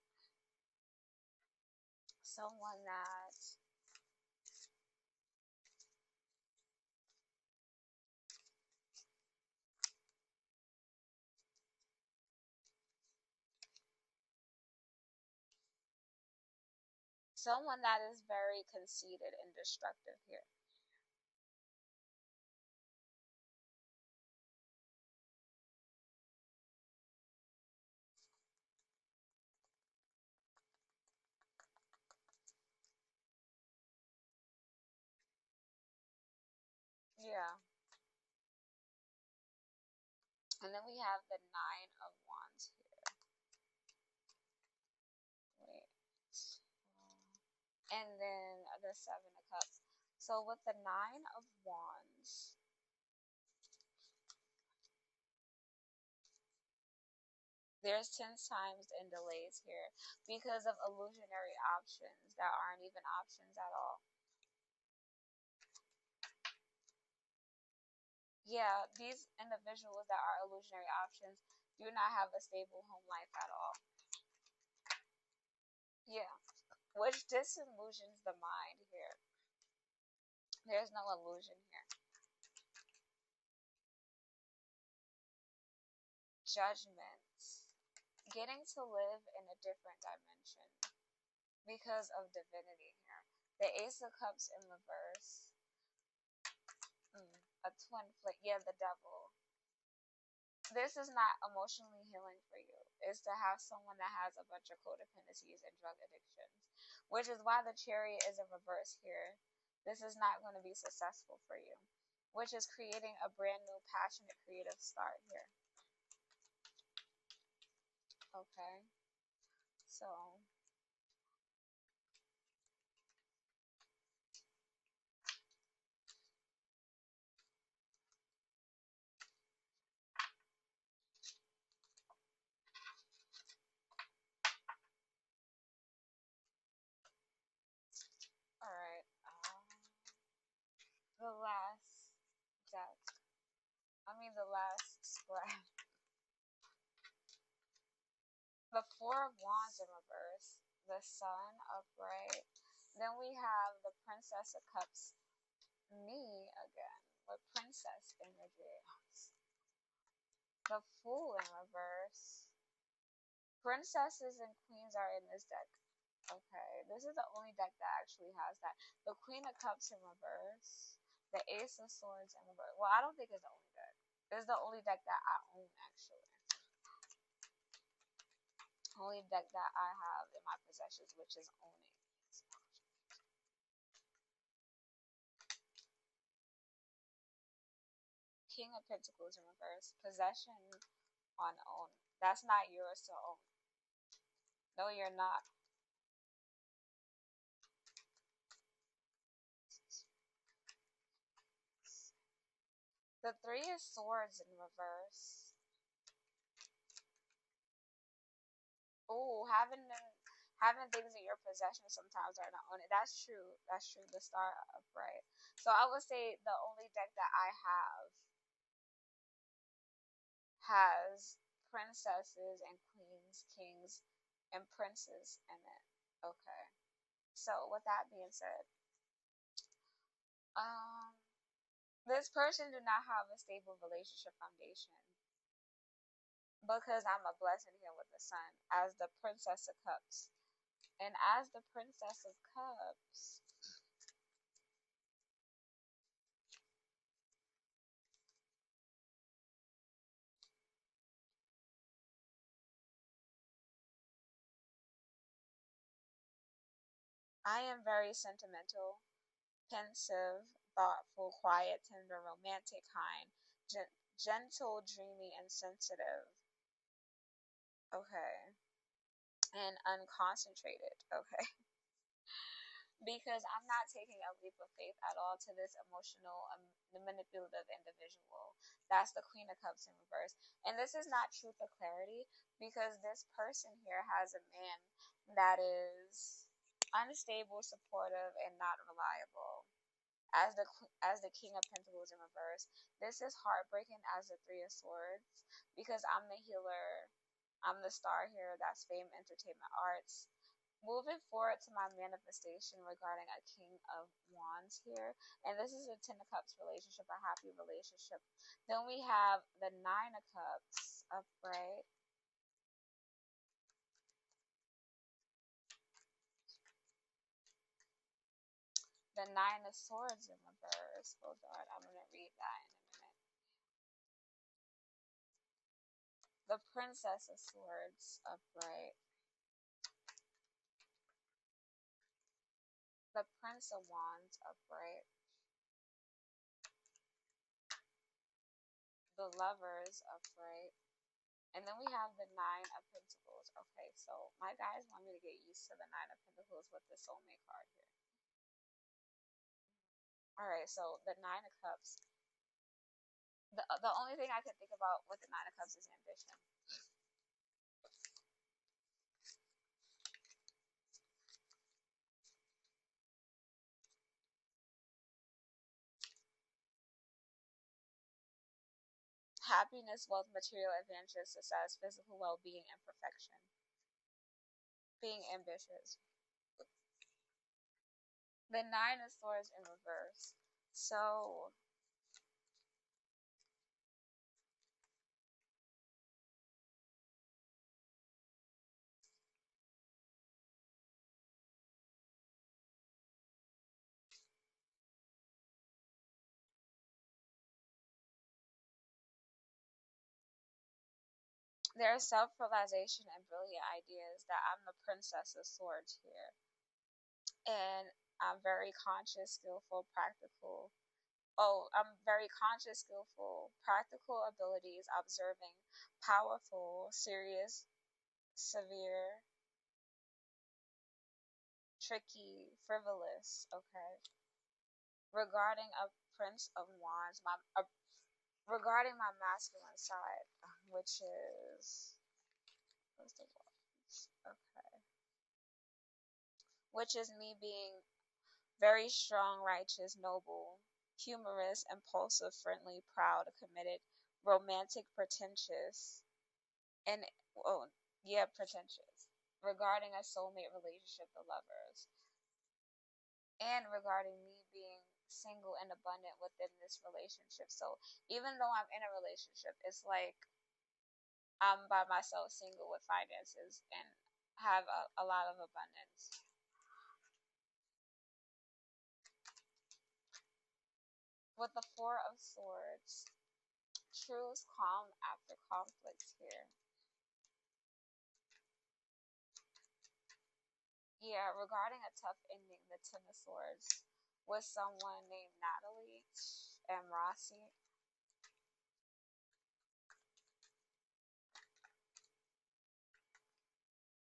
Someone that is very conceited and destructive here. Yeah. And then we have the Nine of Wands here. Wait. And then the Seven of Cups. So with the Nine of Wands, there's 10 times and delays here because of illusionary options that aren't even options at all. Yeah, these individuals that are illusionary options do not have a stable home life at all. Yeah, which disillusions the mind here. There's no illusion here. Judgments. Getting to live in a different dimension because of divinity here. The Ace of Cups in reverse. A twin flame. Yeah, the devil. This is not emotionally healing for you. It's to have someone that has a bunch of codependencies and drug addictions. which is why the Chariot is in reverse here. This is not going to be successful for you, which is creating a brand new passionate creative start here. Okay, so all right, the last deck. The last spread. The Four of Wands in reverse, the Sun upright. Then we have the Princess of Cups, me again, with Princess energy. The Fool in reverse. Princesses and Queens are in this deck. Okay, this is the only deck that actually has that. The Queen of Cups in reverse. The Ace of Swords in reverse. Well, I don't think it's the only deck. It's the only deck that I own, actually. Only deck that I have in my possessions, which is owning. King of Pentacles in reverse. Possession on own. That's not yours to own. No, you're not. The Three of Swords in reverse. Oh, having things in your possession sometimes are not on it. That's true. That's true. The Star upright. So I would say the only deck that I have has princesses and queens, kings, and princes in it. Okay. So with that being said, this person do not have a stable relationship foundation because I'm a blessing here with the Sun as the Princess of Cups. And as the Princess of Cups, I am very sentimental, pensive, thoughtful, quiet, tender, romantic, kind, gentle, dreamy, and sensitive. Okay. And unconcentrated. Okay. Because I'm not taking a leap of faith at all to this emotional, manipulative individual. That's the Queen of Cups in reverse. And this is not truth or clarity because this person here has a man that is unstable, supportive, and not reliable. As the King of Pentacles in reverse, this is heartbreaking as the Three of Swords because I'm the healer. I'm the star here. That's fame, entertainment, arts. Moving forward to my manifestation regarding a King of Wands here, and this is a Ten of Cups relationship, a happy relationship. Then we have the Nine of Cups upright. The Nine of Swords in reverse. Hold on, I'm going to read that in a minute. The Princess of Swords upright. The Prince of Wands upright. The Lovers upright. And then we have the Nine of Pentacles. Okay, so my guys want me to get used to the Nine of Pentacles with the Soulmate card here. Alright, so the Nine of Cups. The only thing I can think about with the Nine of Cups is ambition. Happiness, wealth, material advantages, success, physical well-being, and perfection. Being ambitious. The Nine of Swords in reverse. So there's self-realization and brilliant ideas that I'm the Princess of Swords here. And I'm very conscious, skillful, practical. Oh, I'm very conscious, skillful, practical abilities, observing, powerful, serious, severe, tricky, frivolous. Okay. Regarding a Prince of Wands, regarding my masculine side, which is what's the Wands? Okay, which is me being very strong, righteous, noble, humorous, impulsive, friendly, proud, committed, romantic, pretentious, and oh yeah, pretentious. Regarding a soulmate relationship, the lovers, and regarding me being single and abundant within this relationship. So even though I'm in a relationship, it's like I'm by myself, single with finances, and have a lot of abundance. With the Four of Swords, choose calm after conflict here. Yeah, regarding a tough ending, the Ten of Swords, with someone named Natalie and Rossi.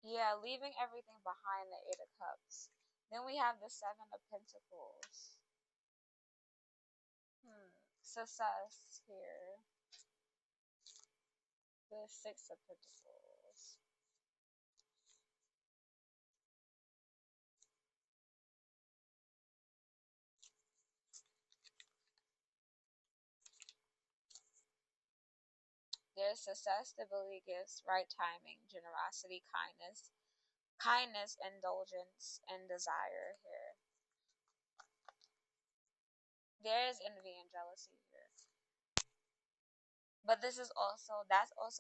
Yeah, leaving everything behind, the Eight of Cups. Then we have the Seven of Pentacles. Success here. The Six of Pentacles. There's success, stability, gifts, right timing, generosity, kindness, indulgence, and desire here. There is envy and jealousy here. But that's also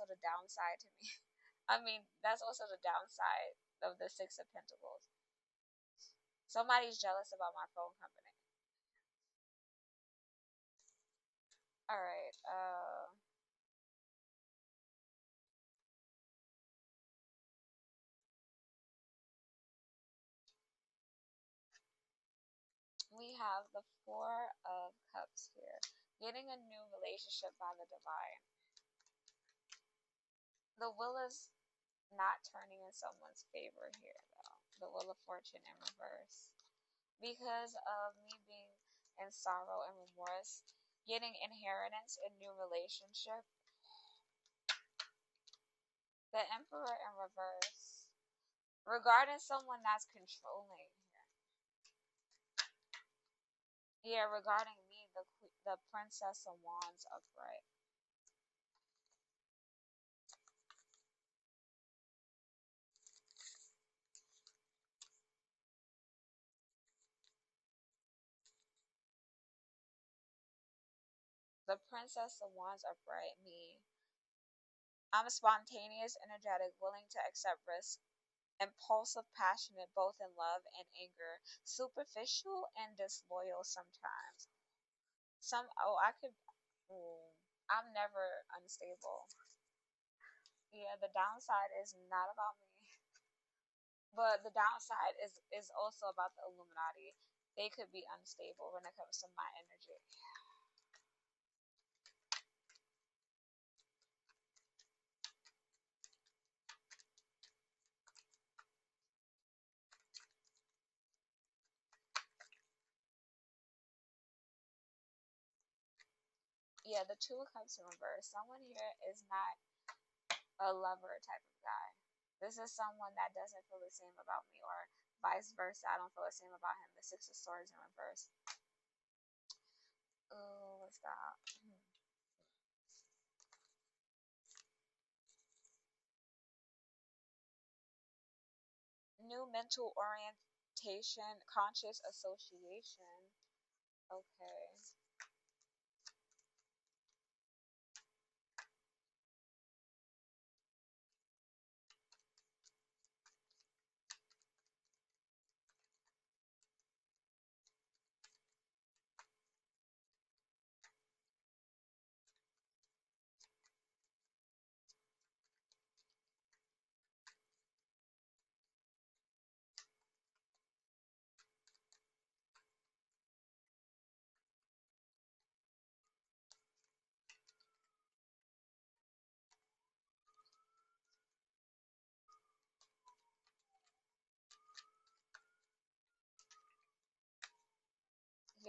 the downside to me. I mean, that's also the downside of the Six of Pentacles. Somebody's jealous about my phone company. All right. We have the Four of Cups here. Getting a new relationship by the divine. The wheel is not turning in someone's favor here, though. The Wheel of Fortune in reverse. Because of me being in sorrow and remorse, getting inheritance in new relationship. The Emperor in reverse. Regarding someone that's controlling here. Yeah, regarding me, the Princess of Wands upright. The Princess of Wands upright, me. I'm spontaneous, energetic, willing to accept risk, impulsive, passionate, both in love and anger, superficial and disloyal sometimes. I could, oh, I'm never unstable. Yeah, the downside is not about me, but the downside is also about the Illuminati. They could be unstable when it comes to my energy. Yeah, the Two of Cups in reverse. Someone here is not a lover type of guy. This is someone that doesn't feel the same about me, or vice versa. I don't feel the same about him. The Six of Swords in reverse. Oh, what's that? New mental orientation, conscious association. Okay.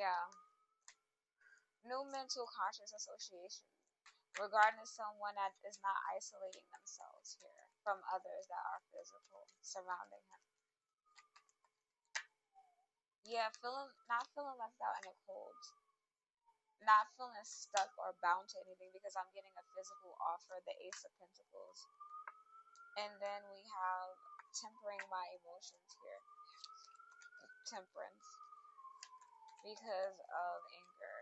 Yeah. New mental conscious association regarding someone that is not isolating themselves here from others that are physical surrounding him. Yeah, not feeling left out in the cold, not feeling stuck or bound to anything because I'm getting a physical offer, the Ace of Pentacles. And then we have tempering my emotions here. Temperance. Because of anger.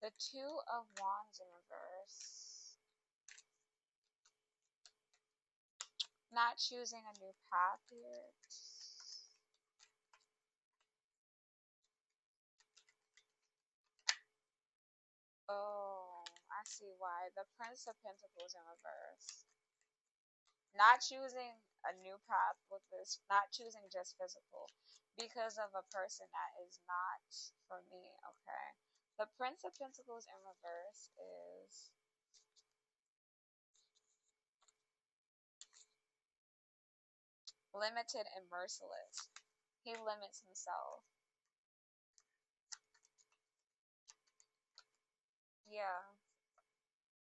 The Two of Wands in reverse. Not choosing a new path here. Oh, I see why. The Prince of Pentacles in reverse. Not choosing a new path with this, not choosing just physical because of a person that is not for me, okay? The Prince of Pentacles in reverse is limited and merciless. He limits himself. Yeah.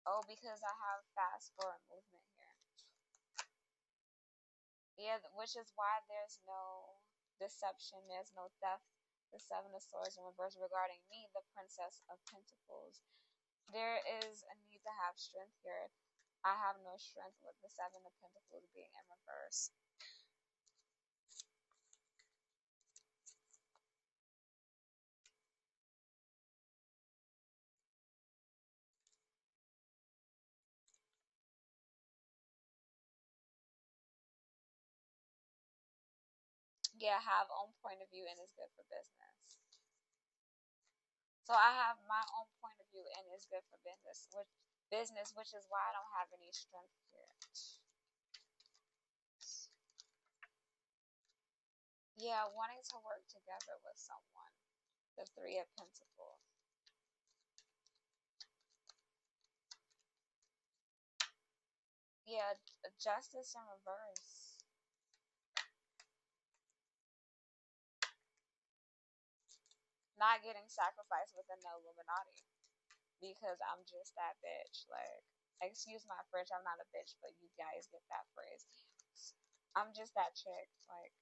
Oh, because I have fast forward movement here. Yeah, which is why there's no deception, there's no theft. The Seven of Swords in reverse regarding me, the Princess of Pentacles. There is a need to have strength here. I have no strength with the Seven of Pentacles being in reverse. Yeah, have own point of view and is good for business. So I have my own point of view and is good for which is why I don't have any strength here. Yeah, wanting to work together with someone. The Three of Pentacles. Yeah, justice in reverse. Not getting sacrificed within the Illuminati. Because I'm just that bitch. Like, excuse my French, I'm not a bitch, but you guys get that phrase. I'm just that chick. Like,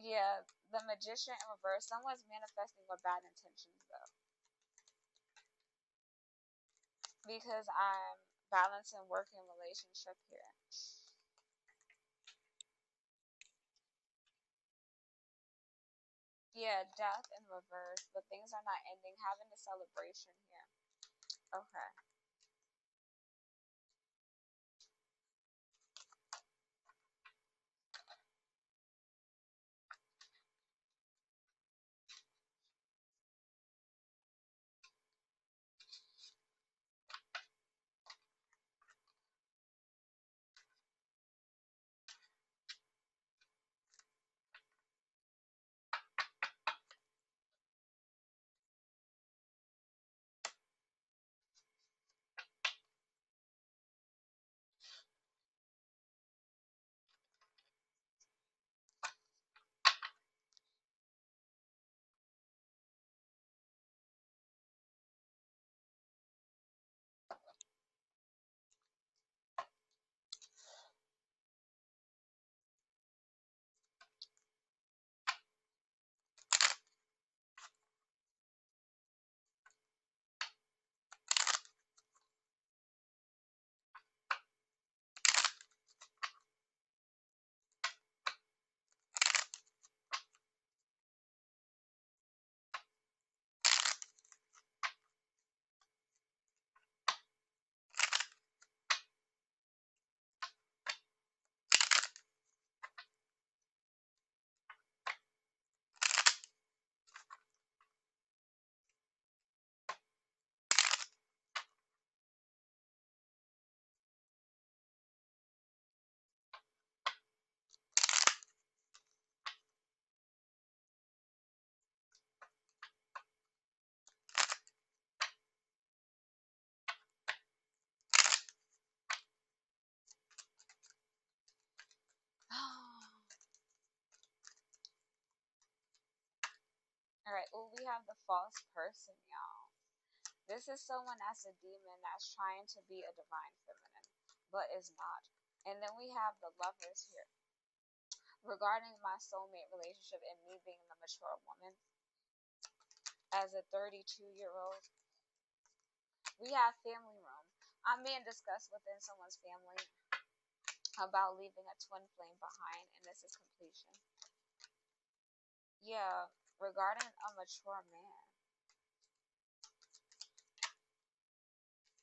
yeah, the Magician in reverse. Someone's manifesting with bad intentions, though. Because I'm balancing work and relationship here. Yeah, death in reverse, but things are not ending. Having a celebration here. Okay. ooh, we have the false person, y'all. This is someone that's a demon that's trying to be a divine feminine, but is not. And then we have the lovers here. Regarding my soulmate relationship and me being the mature woman, as a 32-year-old, we have family room. I'm being discussed within someone's family about leaving a twin flame behind, and this is completion. Yeah, regarding a mature man.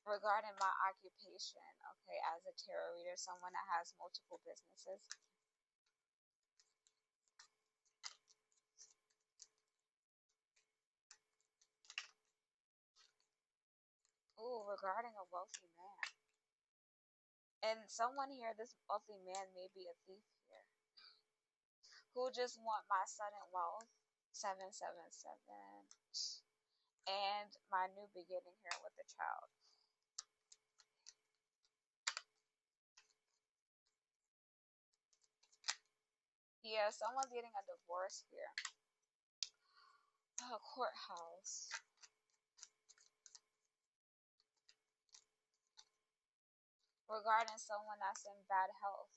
Regarding my occupation, okay, as a tarot reader, someone that has multiple businesses. Ooh, regarding a wealthy man. And someone here, this wealthy man may be a thief here, who just want my sudden wealth, 777, and my new beginning here with the child. Yeah, someone's getting a divorce here. A courthouse. Regarding someone that's in bad health.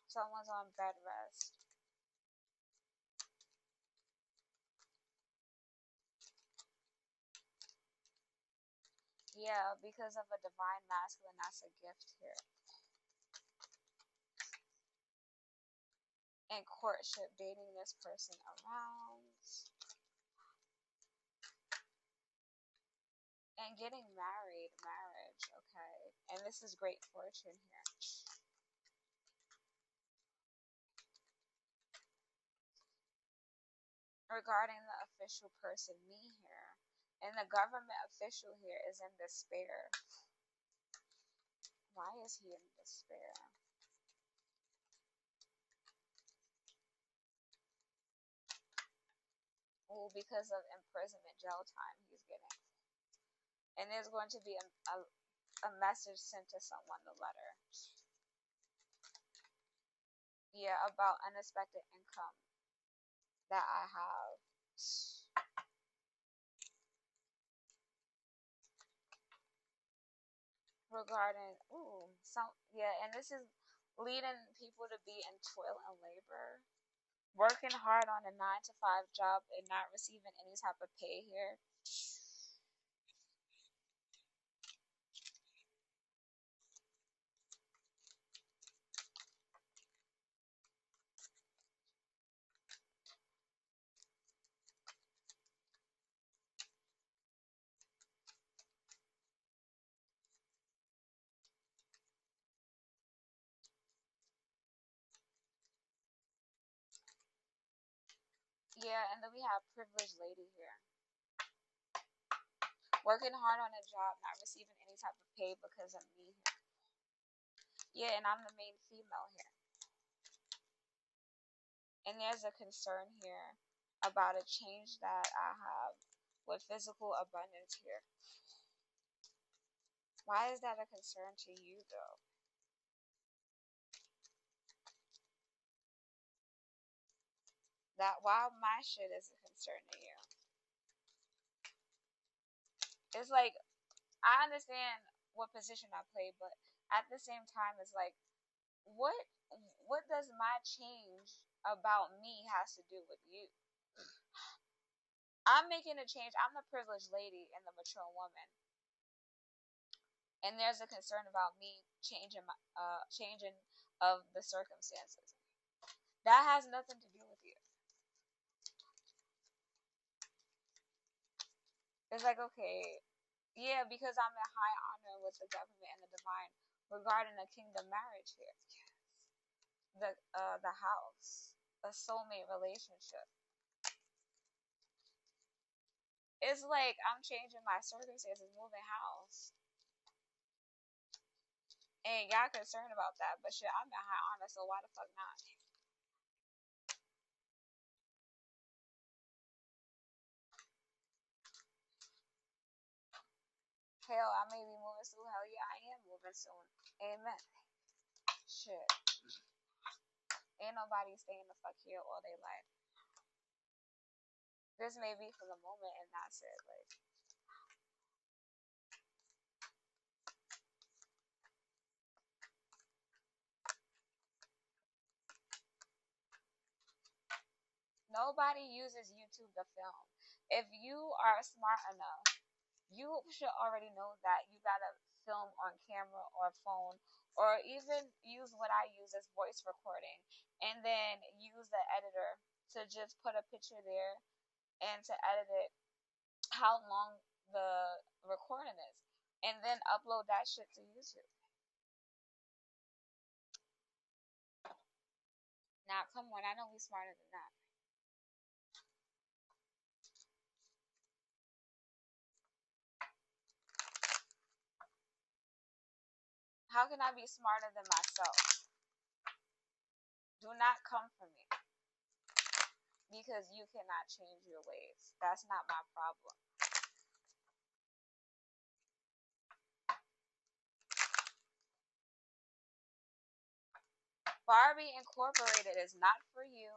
Someone's on bed rest. Yeah, because of a divine masculine, that's a gift here. And courtship, dating this person around. And getting married, marriage, okay. And this is great fortune here. Regarding the official person, me here. And the government official here is in despair. Why is he in despair? Well, because of imprisonment, jail time he's getting. And there's going to be a message sent to someone, the letter. Yeah, about unexpected income that I have. Regarding, ooh, yeah, and this is leading people to be in toil and labor. Working hard on a 9 to 5 job and not receiving any type of pay here. Yeah, and then we have privileged lady here. Working hard on a job, not receiving any type of pay because of me here. Yeah, and I'm the main female here. And there's a concern here about a change that I have with physical abundance here. Why is that a concern to you, though? That why my shit is a concern to you? It's like, I understand what position I play, but at the same time, it's like, what what does my change about me has to do with you? I'm making a change. I'm the privileged lady and the mature woman, and there's a concern about me changing of the circumstances. That has nothing to do with you. It's like, okay, yeah, because I'm in high honor with the government and the divine regarding a kingdom marriage here. The house, a soulmate relationship. It's like I'm changing my circumstances, moving house. And y'all concerned about that, but shit, I'm in high honor, so why the fuck not? Hell, I may be moving soon. Hell yeah, I am moving soon. Amen. Shit. Ain't nobody staying the fuck here all their life. This may be for the moment, and that's it. Like, nobody uses YouTube to film. If you are smart enough, you should already know that you gotta film on camera or phone, or even use what I use as voice recording, and then use the editor to just put a picture there and to edit it how long the recording is, and then upload that shit to YouTube. Now, come on, I know we smarter than that. How can I be smarter than myself? Do not come for me because you cannot change your ways. That's not my problem. Barbie Incorporated is not for you.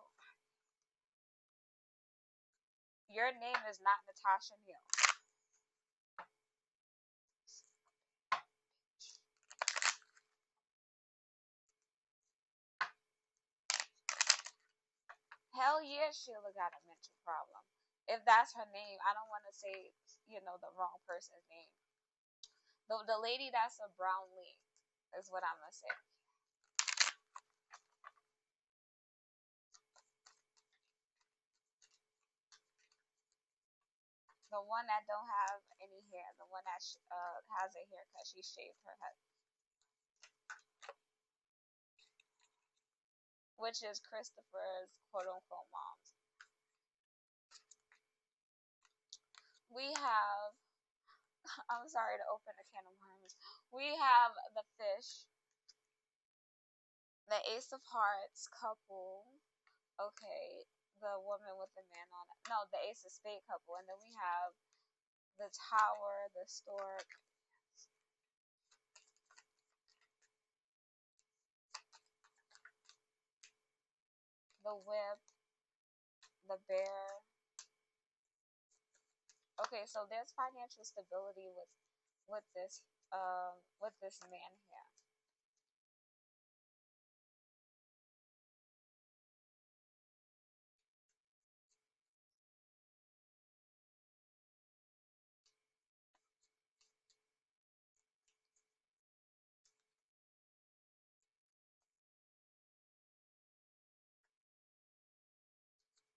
Your name is not Natasha Neal. Hell yeah, Sheila got a mental problem. If that's her name, I don't want to say, the wrong person's name. The lady that's a Brownlee is what I'm going to say. The one that don't have any hair. The one that has a haircut. She shaved her head. Which is Christopher's quote-unquote moms. We have, I'm sorry to open a can of worms. We have the fish, the Ace of Hearts couple, okay, the woman with the man on it. No, the Ace of Spade couple. And then we have the Tower, the Stork, the Whip, the Bear. Okay, so there's financial stability with this man here.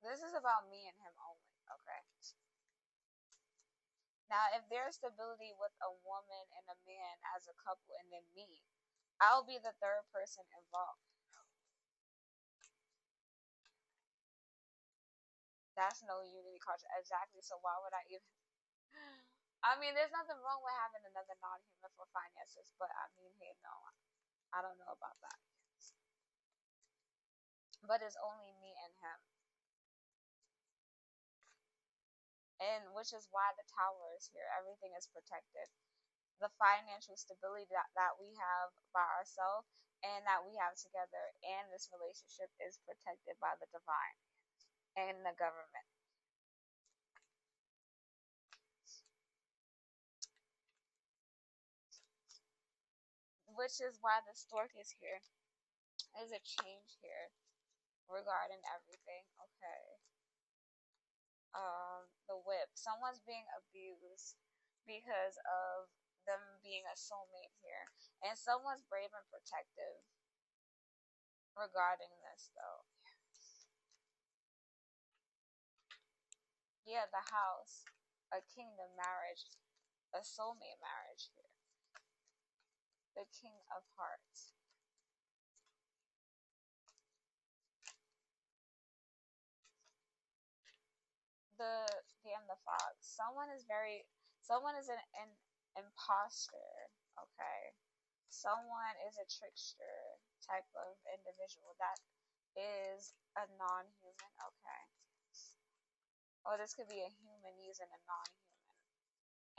This is about me and him only, okay? Now, if there's stability with a woman and a man as a couple and then me, I'll be the third person involved. That's no unity culture. Exactly. So why would I even? I mean, there's nothing wrong with having another non-human for finances, but I mean, hey, no, I don't know about that. But it's only me and him. And which is why the tower is here. Everything is protected. The financial stability that we have by ourselves and that we have together and this relationship is protected by the divine and the government. Which is why the stork is here. There's a change here regarding everything. Okay. The Whip. Someone's being abused because of them being a soulmate here. And someone's brave and protective regarding this, though. Yeah, the house. A kingdom marriage. A soulmate marriage here. The King of Hearts. The Fox. Someone is an imposter, okay? Someone is a trickster type of individual that is a non-human, okay? Or this could be a human using a non-human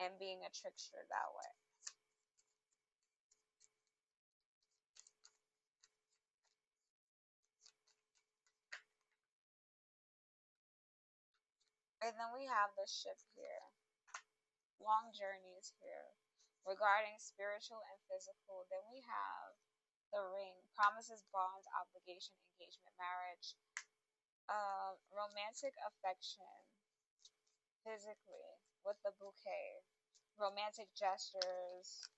and being a trickster that way. And then we have the ship here. Long journeys here. Regarding spiritual and physical, then we have the ring. Promises, bonds, obligation, engagement, marriage. Romantic affection. Physically, with the bouquet. Romantic gestures.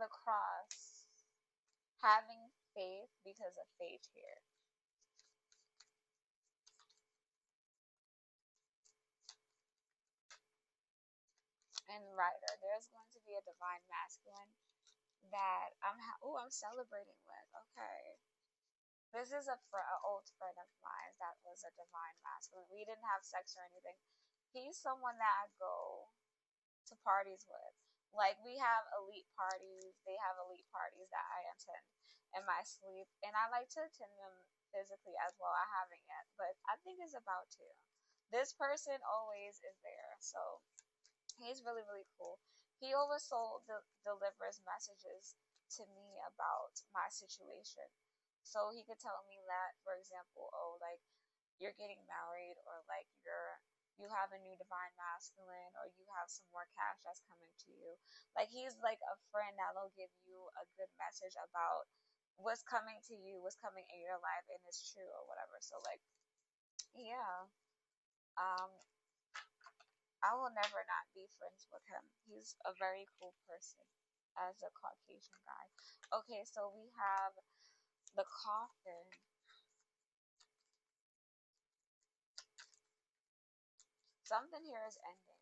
The cross. Having faith because of faith here. And rider. There's going to be a divine masculine that I'm celebrating with. Okay. This is an old friend of mine that was a divine masculine. We didn't have sex or anything. He's someone that I go to parties with. Like we have elite parties. They have elite parties that I attend in my sleep, and I like to attend them physically as well. I haven't yet, but I think it's about to. This person always is there, so he's really really cool. He also delivers messages to me about my situation, so he could tell me that, for example, oh, like you're getting married, or like you have a new divine masculine, or you have some more cash that's coming to you. Like he's like a friend that'll give you a good message about what's coming to you, what's coming in your life, and it's true or whatever. So like, yeah, um, I will never not be friends with him. He's a very cool person as a Caucasian guy. Okay, so we have the coffin. Something here is ending.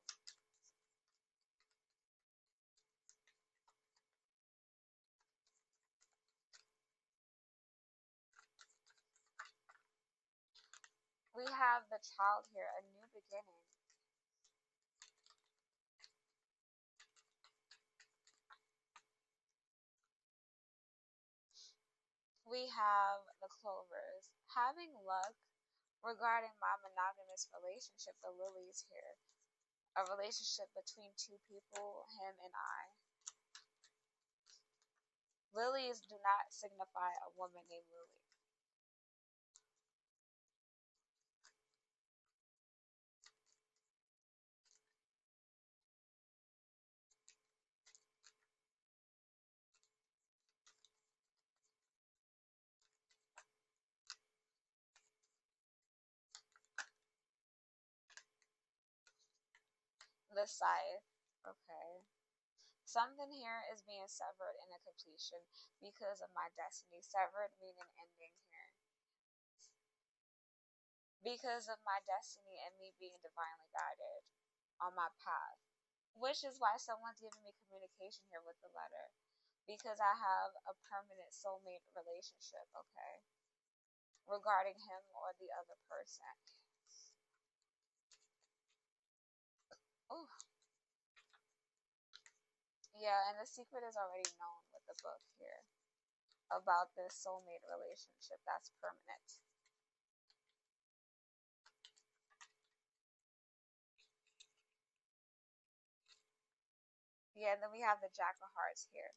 We have the child here, a new beginning. We have the clovers. Having luck regarding my monogamous relationship, the lilies here. A relationship between two people, him and I. Lilies do not signify a woman named Lily. The scythe. Okay. Something here is being severed in a completion because of my destiny. Severed meaning ending here. Because of my destiny and me being divinely guided on my path. Which is why someone's giving me communication here with the letter. Because I have a permanent soulmate relationship, okay? Regarding him or the other person. Oh, yeah, and the secret is already known with the book here about this soulmate relationship that's permanent. Yeah, and then we have the Jack of Hearts here.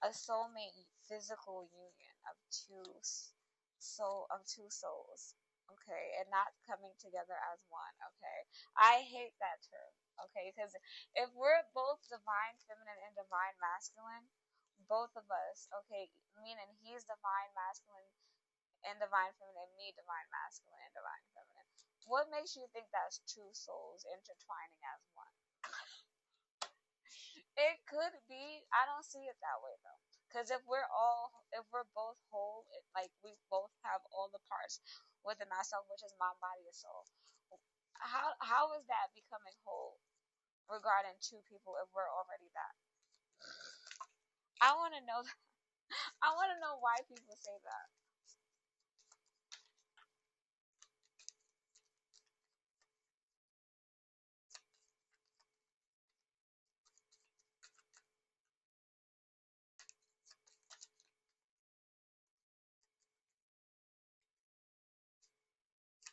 A soulmate physical union of two souls, okay, and not coming together as one, okay. I hate that term, okay, because if we're both divine feminine and divine masculine, both of us, okay, meaning he's divine masculine and divine feminine, me divine masculine and divine feminine, what makes you think that's two souls intertwining as one? It could be. I don't see it that way though. Because if we're both whole, like we both have all the parts within ourselves, which is mind, body, and soul. How is that becoming whole regarding two people if we're already that? I want to know. I want to know why people say that.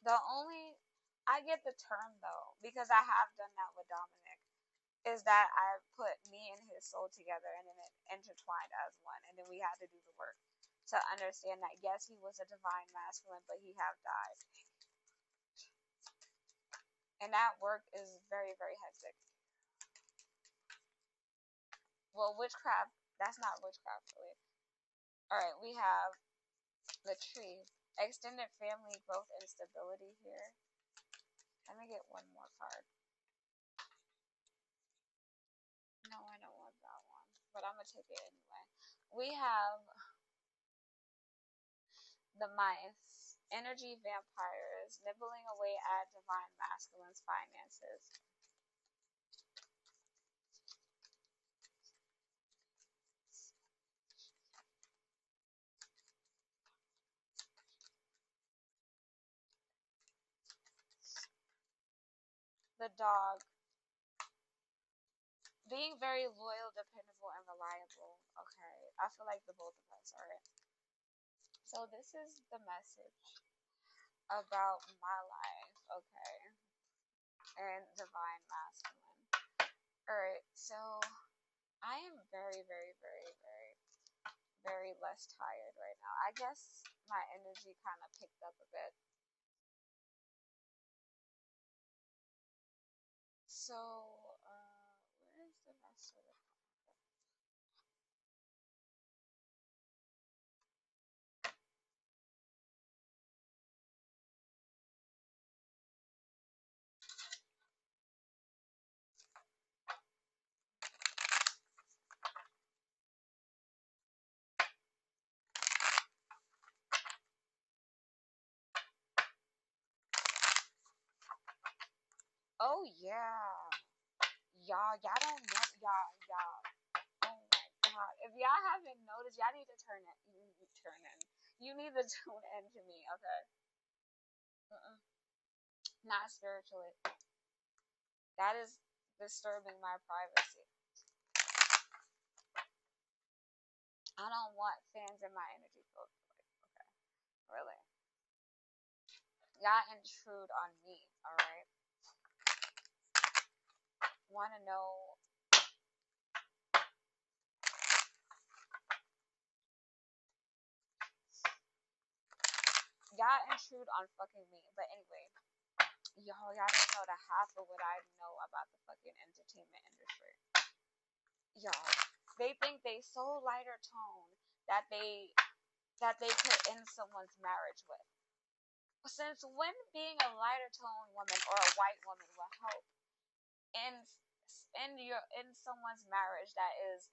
The only I get the term though because I have done that with Dominic. is that I put me and his soul together and then it intertwined as one, and then we had to do the work to understand that yes, he was a divine masculine, but he have died, and that work is very very hectic. Well, witchcraft, that's not witchcraft really. All right, we have the tree, extended family growth and stability here. Let me get one more card. No, I don't want that one, but I'm gonna take it anyway. We have the mice, energy vampires, nibbling away at divine masculine's finances. The dog, being very loyal, dependable, and reliable. Okay, I feel like the both of us are it. So this is the message about my life, okay, and divine masculine. All right, so I am very, very, very, very, very less tired right now. I guess my energy kind of picked up a bit. So, where is the rest of the Oh yeah, y'all don't know, y'all. Oh my god, if y'all haven't noticed, y'all need to turn it. You need to turn in. You need to tune in to me, okay? Mm-mm. Not spiritually. That is disturbing my privacy. I don't want fans in my energy field. Okay, really. Y'all intrude on me, alright? Want to know? Y'all intrude on fucking me. But anyway, y'all don't know the half of what I know about the fucking entertainment industry. Y'all, they think they so lighter tone that they could end someone's marriage with. Since when being a lighter tone woman or a white woman will help in in someone's marriage that is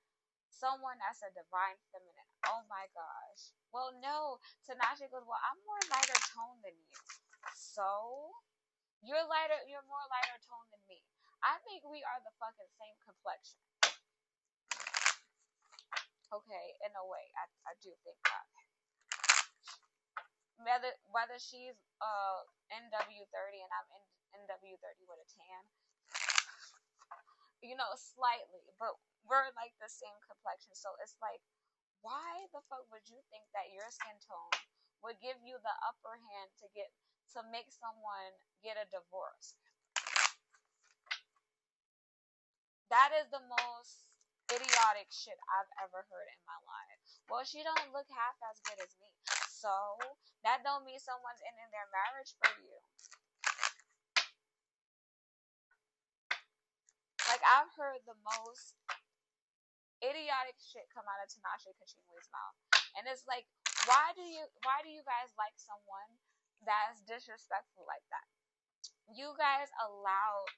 someone that's a divine feminine? Oh my gosh. Well, no. Tinashe goes, well, I'm more lighter tone than you. So you're more lighter tone than me. I think we are the fucking same complexion. Okay, in a way, I do think that. Whether she's NW30 and I'm NW30 with a tan, slightly, but we're like the same complexion. So it's like, why the fuck would you think that your skin tone would give you the upper hand to make someone get a divorce? That is the most idiotic shit I've ever heard in my life. Well, she don't look half as good as me. So that don't mean someone's ending their marriage for you. Like, I've heard the most idiotic shit come out of Tinashe Kachingwe's mouth. And it's like, why do you guys like someone that's disrespectful like that? You guys allowed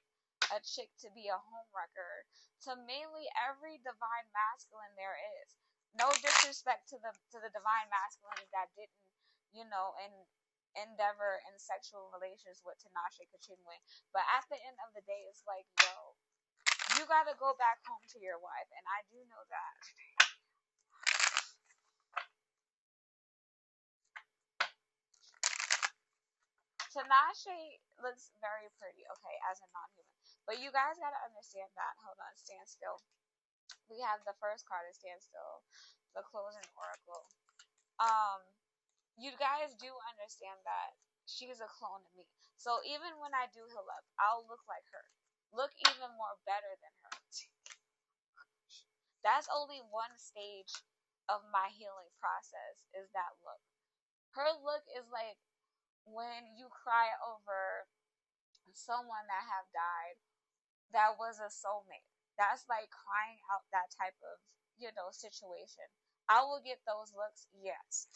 a chick to be a homewrecker to mainly every divine masculine there is. No disrespect to the divine masculine that didn't, endeavor in sexual relations with Tinashe Kachingwe. But at the end of the day, it's like, yo, you gotta go back home to your wife, and I do know that. Tinashe looks very pretty, okay, as a non-human. But you guys gotta understand that. Hold on, stand still. We have the first card is stand still, the closing oracle. You guys do understand that she's a clone of me. So even when I do heal up, I'll look like her. look even more better than her. That's only one stage of my healing process, is that look. Her look is like when you cry over someone that have died that was a soulmate. That's like crying out that type of, situation. I will get those looks, yes.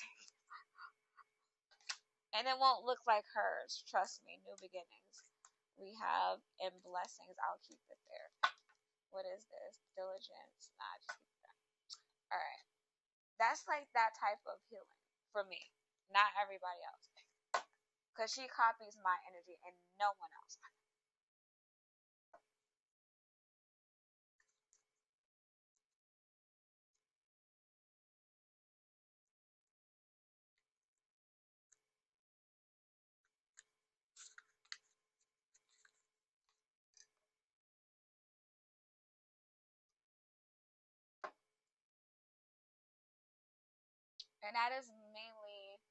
And it won't look like hers. Trust me, new beginnings. We have in blessings. I'll keep it there. What is this? Diligence. Nah, just keep it there. Alright. That's like that type of healing for me. Not everybody else. Because she copies my energy and no one else. And that is mainly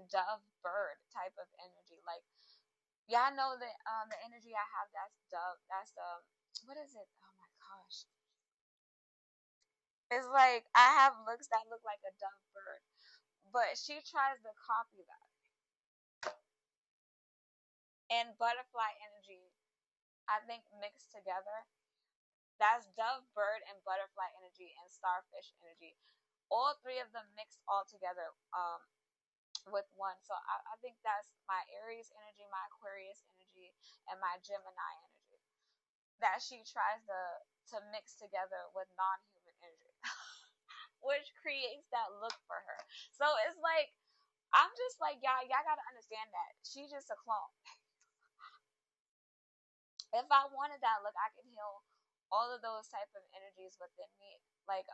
dove bird type of energy. Like, y'all know that the energy I have, that's dove. That's what is it? Oh my gosh. It's like I have looks that look like a dove bird, but she tries to copy that. And butterfly energy, I think mixed together. That's dove bird and butterfly energy and starfish energy. All three of them mixed all together with one. So I think that's my Aries energy, my Aquarius energy, and my Gemini energy that she tries to mix together with non-human energy, which creates that look for her. So it's like I'm just like y'all gotta understand that she's just a clone. If I wanted that look, I can heal all of those type of energies within me, like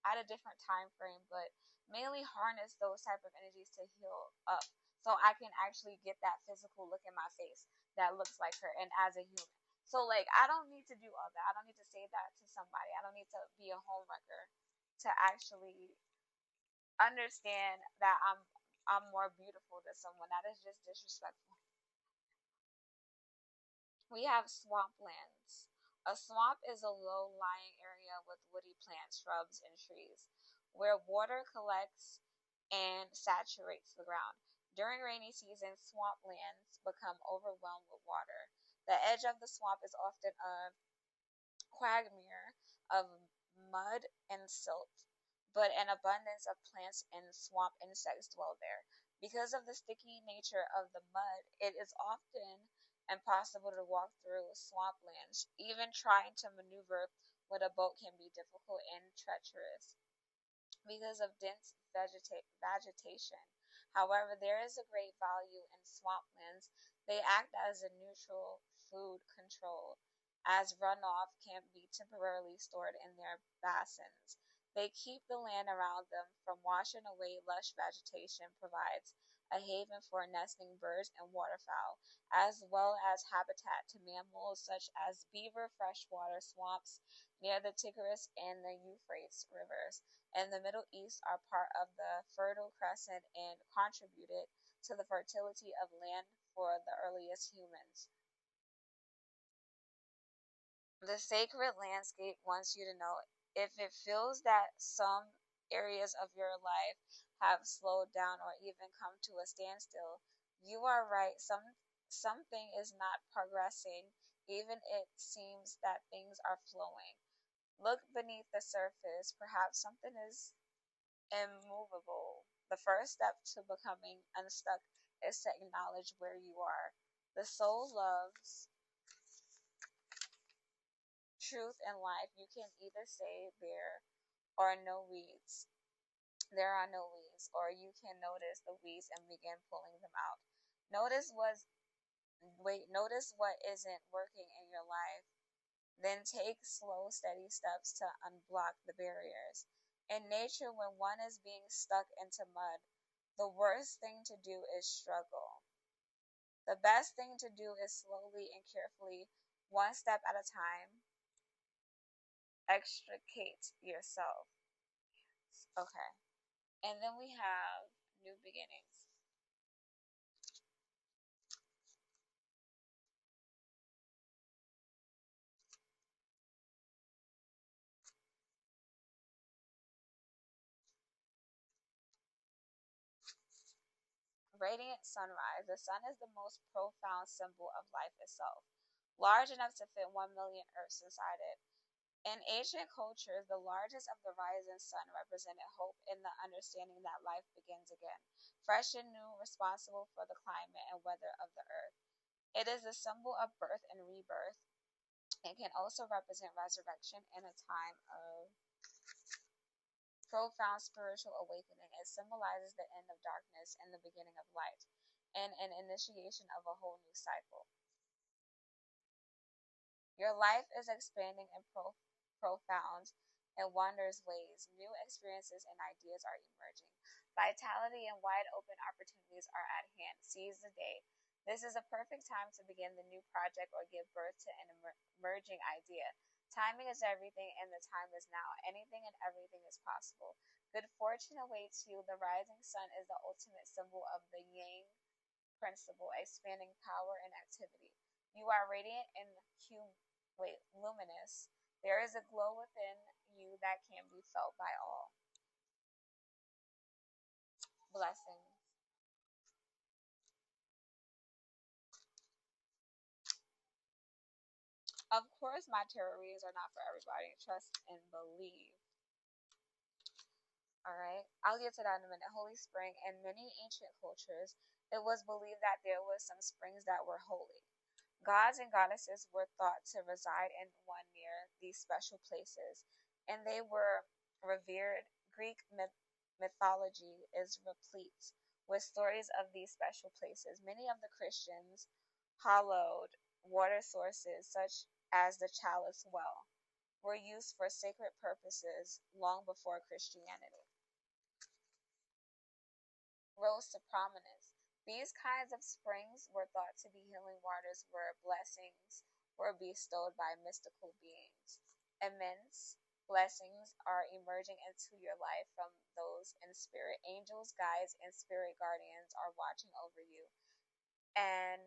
at a different time frame, but mainly harness those type of energies to heal up, so I can actually get that physical look in my face that looks like her, and as a human. So like I don't need to do all that. I don't need to say that to somebody. I don't need to be a homewrecker to actually understand that I'm more beautiful than someone. That is just disrespectful. We have swamplands. A swamp is a low-lying area with woody plants, shrubs, and trees, where water collects and saturates the ground. During rainy season, swamplands become overwhelmed with water. The edge of the swamp is often a quagmire of mud and silt, but an abundance of plants and swamp insects dwell there. Because of the sticky nature of the mud, it is often impossible to walk through swamplands. Even trying to maneuver with a boat can be difficult and treacherous because of dense vegetation. However, there is a great value in swamplands. They act as a neutral food control, as runoff can be temporarily stored in their basins. They keep the land around them from washing away. Lush vegetation provides a haven for nesting birds and waterfowl, as well as habitat to mammals such as beaver. Freshwater swamps near the Tigris and the Euphrates rivers and the Middle East are part of the Fertile Crescent and contributed to the fertility of land for the earliest humans. The sacred landscape wants you to know, if it feels that some areas of your life have slowed down or even come to a standstill, you are right. Something is not progressing, even it seems that things are flowing. Look beneath the surface. Perhaps something is immovable. The first step to becoming unstuck is to acknowledge where you are. The soul loves truth and life. You can either say there are no weeds. There are no weeds, or you can notice the weeds and begin pulling them out. Notice what's notice what isn't working in your life. Then take slow, steady steps to unblock the barriers. In nature, when one is being stuck into mud, the worst thing to do is struggle. The best thing to do is slowly and carefully, one step at a time, extricate yourself. Okay. And then we have new beginnings. Radiant sunrise. The sun is the most profound symbol of life itself, large enough to fit 1 million Earths inside it. In ancient cultures, the largest of the rising sun represented hope in the understanding that life begins again, fresh and new, responsible for the climate and weather of the earth. It is a symbol of birth and rebirth. It can also represent resurrection in a time of profound spiritual awakening. It symbolizes the end of darkness and the beginning of light, and an initiation of a whole new cycle. Your life is expanding in profound and wondrous ways. New experiences and ideas are emerging. Vitality and wide open opportunities are at hand. Seize the day. This is a perfect time to begin the new project or give birth to an emerging idea. Timing is everything, and the time is now. Anything and everything is possible. Good fortune awaits you. The rising sun is the ultimate symbol of the Yang principle, expanding power and activity. You are radiant and luminous. There is a glow within you that can be felt by all. Blessings. Of course, my tarot readings are not for everybody. Trust and believe. All right, I'll get to that in a minute. Holy spring. In many ancient cultures, it was believed that there was some springs that were holy. Gods and goddesses were thought to reside in one near these special places, and they were revered. Greek mythology is replete with stories of these special places. Many of the Christians hallowed water sources, such as the Chalice Well, were used for sacred purposes long before Christianity rose to prominence. These kinds of springs were thought to be healing waters where blessings were bestowed by mystical beings. Immense blessings are emerging into your life from those in spirit. Angels, guides, and spirit guardians are watching over you. And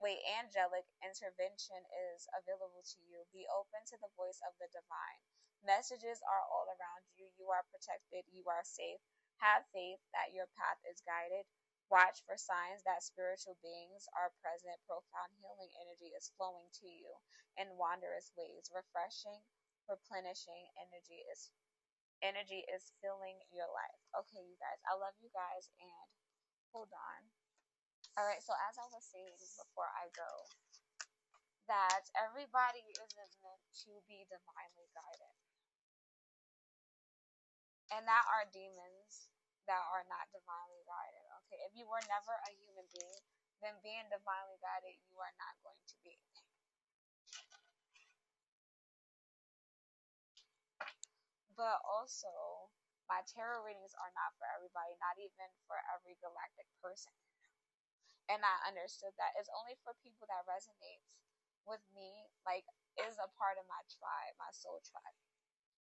angelic intervention is available to you. Be open to the voice of the divine. Messages are all around you. You are protected. You are safe. Have faith that your path is guided. Watch for signs that spiritual beings are present. Profound healing energy is flowing to you in wondrous ways. Refreshing, replenishing energy is filling your life. Okay, you guys. I love you guys, and hold on. All right, so as I was saying before I go, that everybody isn't meant to be divinely guided, and that are demons that are not divinely guided. Okay, if you were never a human being, then being divinely guided, you are not going to be. But also, my tarot readings are not for everybody, not even for every galactic person. And I understood that it's only for people that resonates with me, like is a part of my tribe, my soul tribe,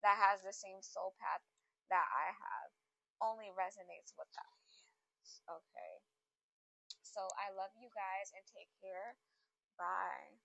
that has the same soul path that I have, only resonates with that. Okay. So I love you guys and take care. Bye.